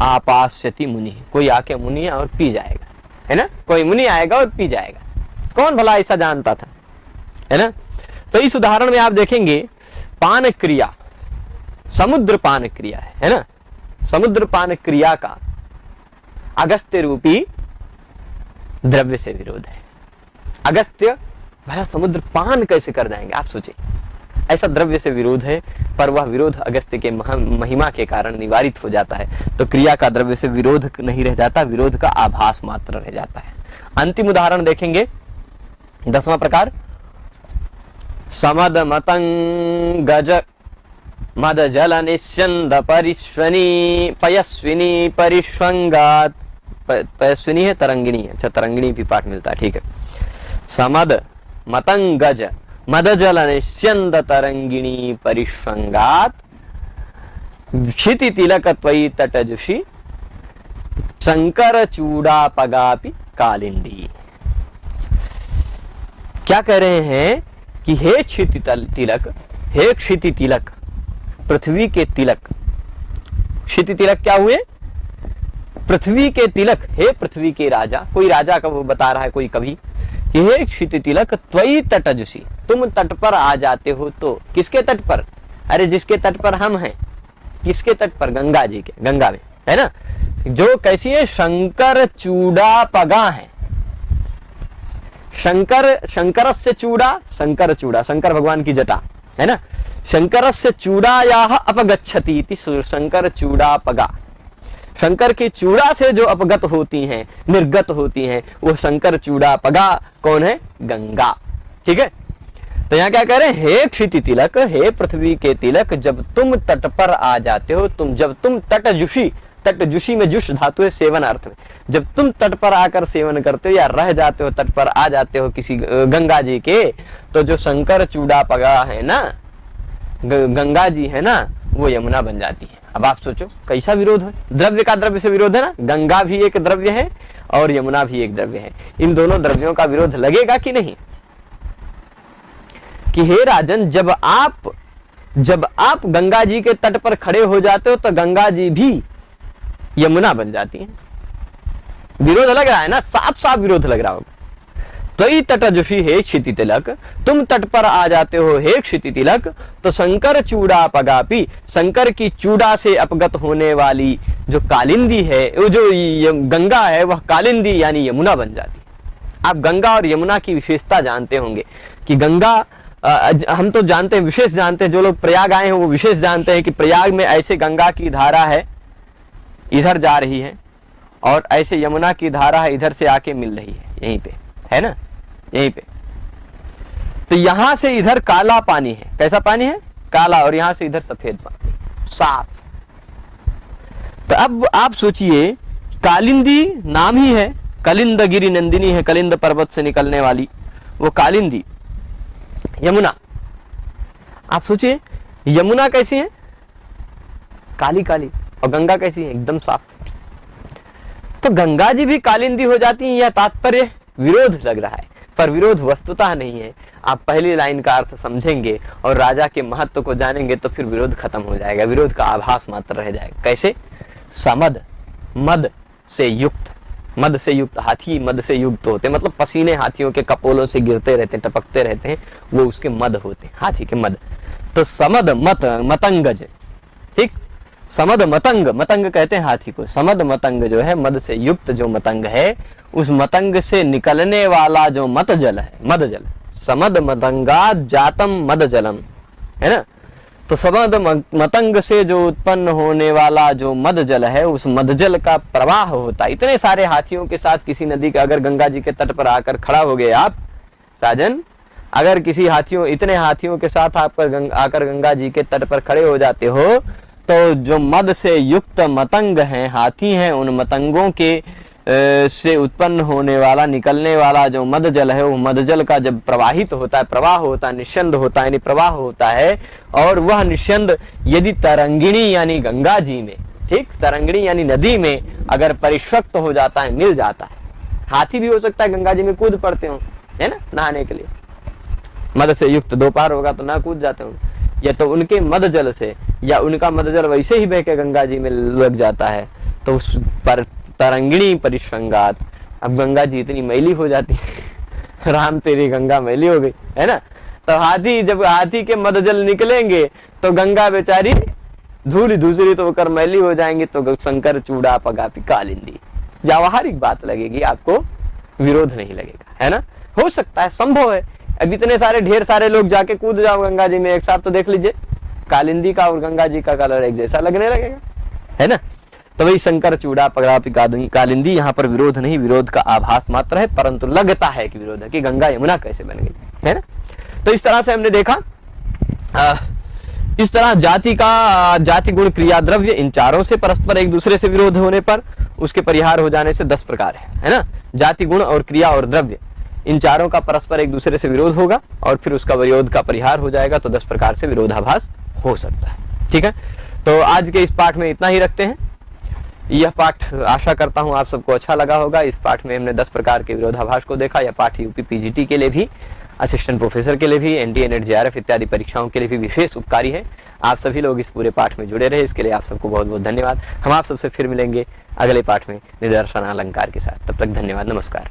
आपास्यति मुनि, कोई आके मुनि और पी जाएगा, है ना, कोई मुनि आएगा और पी जाएगा, कौन भला ऐसा जानता था, है ना। तो इस उदाहरण में आप देखेंगे पान क्रिया, समुद्र पान क्रिया है ना, समुद्र पान क्रिया का अगस्त्य रूपी द्रव्य से विरोध है। अगस्त्य भला समुद्र पान कैसे कर जाएंगे, आप सोचिए, ऐसा द्रव्य से विरोध है, पर वह विरोध अगस्त्य के महिमा के कारण निवारित हो जाता है। तो क्रिया का द्रव्य से विरोध नहीं रह जाता, विरोध का आभास मात्र रह जाता है। अंतिम उदाहरण देखेंगे, 10वां प्रकार, समद मतंगज मद जल निश्चंद परिश्वनी पयस्विनी परिश्वंगात, पयस्विनी है तरंगिणी है, अच्छा तरंगिणी भी पाठ मिलता है, ठीक है। समद मतंगज मद जल निश्चंद तरंगिणी परिश्वंगात क्षिति तिलक त्वयि तटजुषी शंकर चूड़ा पगापि कालिंदी। क्या कह रहे हैं कि हे क्षिति तिलक, हे क्षिति तिलक, पृथ्वी के तिलक, क्षिति तिलक क्या हुए? पृथ्वी के तिलक, हे पृथ्वी के राजा, कोई राजा का वो बता रहा है कोई कवि, कि हे क्षिति तिलक त्वयि तटजुषी, तुम तट पर आ जाते हो तो। किसके तट पर? अरे जिसके तट पर हम हैं। किसके तट पर? गंगा जी के, गंगा में, है ना। जो कैसी है? शंकर चूड़ा पगा है। शंकर, शंकर से चूड़ा, शंकर चूड़ा, शंकर भगवान की जटा, है ना। शंकर से चूड़ायाः अपगच्छति इति शंकर चूड़ा पगा। शंकर की चूड़ा से जो अपगत होती हैं, निर्गत होती हैं, वो शंकर चूड़ा पगा कौन है? गंगा, ठीक है। तो यहाँ क्या कह रहे हैं? हे क्षिति तिलक, हे पृथ्वी के तिलक, जब तुम तट पर आ जाते हो, जब तुम तटजुषी, तटजुषी में जुष धातु है सेवन अर्थ में, जब तुम तट पर आकर सेवन करते हो या रह जाते हो, तट पर आ जाते हो किसी गंगा जी के, तो जो शंकर चूड़ा पगा है ना, गंगा जी है ना, वो यमुना बन जाती है। अब आप सोचो कैसा विरोध है, द्रव्य का द्रव्य से विरोध है ना। गंगा भी एक द्रव्य है और यमुना भी एक द्रव्य है, इन दोनों द्रव्यों का विरोध लगेगा कि नहीं? कि हे राजन, जब आप गंगा जी के तट पर खड़े हो जाते हो तो गंगा जी भी यमुना बन जाती है। विरोध लग रहा है ना, साफ साफ विरोध लग रहा होगा। त्वयि तटजुषी हे क्षिति तिलक, तुम तट पर आ जाते हो हे क्षिति तिलक, तो शंकर चूड़ा पगापी, शंकर की चूड़ा से अपगत होने वाली जो कालिंदी है, वो जो गंगा है, वह कालिंदी यानी यमुना बन जाती है। आप गंगा और यमुना की विशेषता जानते होंगे कि गंगा, हम तो जानते हैं, विशेष जानते हैं, जो लोग प्रयाग आए हैं वो विशेष जानते हैं कि प्रयाग में ऐसे गंगा की धारा है, इधर जा रही है, और ऐसे यमुना की धारा है, इधर से आके मिल रही है, यहीं पे है ना, यहीं पे। तो यहां से इधर काला पानी है, कैसा पानी है? काला, और यहां से इधर सफेद पानी, साफ। तो अब आप सोचिए, कालिंदी नाम ही है, कलिंद गिरी नंदिनी है, कलिंद पर्वत से निकलने वाली वो कालिंदी, यमुना। आप सोचिए यमुना कैसी है? काली काली, और गंगा कैसी है? एकदम साफ। तो गंगा जी भी कालिंदी हो जाती है, यह तात्पर्य विरोध लग रहा है, पर विरोध वस्तुतः नहीं है। आप पहली लाइन का अर्थ समझेंगे और राजा के महत्व को जानेंगे तो फिर विरोध खत्म हो जाएगा, विरोध का आभास मात्र रह जाएगा। कैसे? समद, मद से युक्त, मद से युक्त, हाथी मद से युक्त होते, मतलब पसीने हाथियों के कपोलों से गिरते रहते, टपकते रहते हैं, वो उसके मद होते, हाथी के मद। तो समद मत मतंगज, ठीक, समद मतंग, मतंग कहते हैं हाथी को, समद मतंग जो है, मद से युक्त जो मतंग है, उस मतंग से निकलने वाला जो मत जल है, मद जल, समद मतंगात जातम मद जलम, है ना। तो समद मतंग से जो उत्पन्न होने वाला जो मद जल है, उस मद जल का प्रवाह होता है। इतने सारे हाथियों के साथ किसी नदी का, अगर गंगा जी के तट पर आकर खड़ा हो गए आप राजन, अगर किसी हाथियों, इतने हाथियों के साथ आकर गंगा जी के तट पर खड़े हो जाते हो, तो जो मद से युक्त मतंग हैं, हाथी हैं, उन मतंगों के से उत्पन्न होने वाला, निकलने वाला जो मद जल है, वो मद जल का जब प्रवाहित होता है, प्रवाह होता है, निश्चंद होता है, यानी प्रवाह होता है, और वह निश्चंद यदि तरंगिणी यानी गंगा जी में, ठीक, तरंगिणी यानी नदी में अगर परिष्वक्त हो जाता है, मिल जाता है, हाथी भी हो सकता है गंगा जी में कूद पड़ते हो, है ना, नहाने के लिए, मद से युक्त दोपहर होगा तो ना कूद जाते हो, या तो उनके मद जल से, या उनका मद जल वैसे ही बह के गंगा जी में लग जाता है, तो उस पर तरंगिणी परिश्वंगात, अब गंगा जी इतनी मैली हो जाती है, राम तेरी गंगा मैली हो गई, है ना। तो हाथी, जब हाथी के मद जल निकलेंगे तो गंगा बेचारी धूल दूसरी तो होकर मैली हो जाएंगी, तो शंकर चूड़ा पगापी कालिंदी, व्यावहारिक बात लगेगी, आपको विरोध नहीं लगेगा, है ना। हो सकता है, संभव है, अब इतने सारे ढेर सारे लोग जाके कूद जाओ गंगा जी में एक साथ, तो देख लीजिए कालिंदी का और गंगा जी का कलर एक जैसा लगने लगेगा, है ना। तो वही शंकर चूड़ा पगापी कालिंदी, यहाँ पर विरोध नहीं, विरोध का आभास मात्र है, परंतु लगता है कि विरोध है कि गंगा यमुना कैसे बन गई, है ना। तो इस तरह से हमने देखा इस तरह जाति गुण क्रिया द्रव्य इन चारों से परस्पर एक दूसरे से विरोध होने पर उसके परिहार हो जाने से 10 प्रकार है ना। जाति गुण और क्रिया और द्रव्य इन चारों का परस्पर एक दूसरे से विरोध होगा और फिर उसका विरोध का परिहार हो जाएगा, तो 10 प्रकार से विरोधाभास हो सकता है। ठीक है, तो आज के इस पाठ में इतना ही रखते हैं। यह पाठ आशा करता हूं आप सबको अच्छा लगा होगा। इस पाठ में हमने 10 प्रकार के विरोधाभास को देखा। यह पाठ यूपी पीजीटी के लिए भी, असिस्टेंट प्रोफेसर के लिए भी, एनडीए नेट जेआरएफ इत्यादि परीक्षाओं के लिए भी विशेष उपकारी है। आप सभी लोग इस पूरे पाठ में जुड़े रहे, इसके लिए आप सबको बहुत बहुत धन्यवाद। हम आप सबसे फिर मिलेंगे अगले पाठ में निदर्शन अलंकार के साथ। तब तक धन्यवाद, नमस्कार।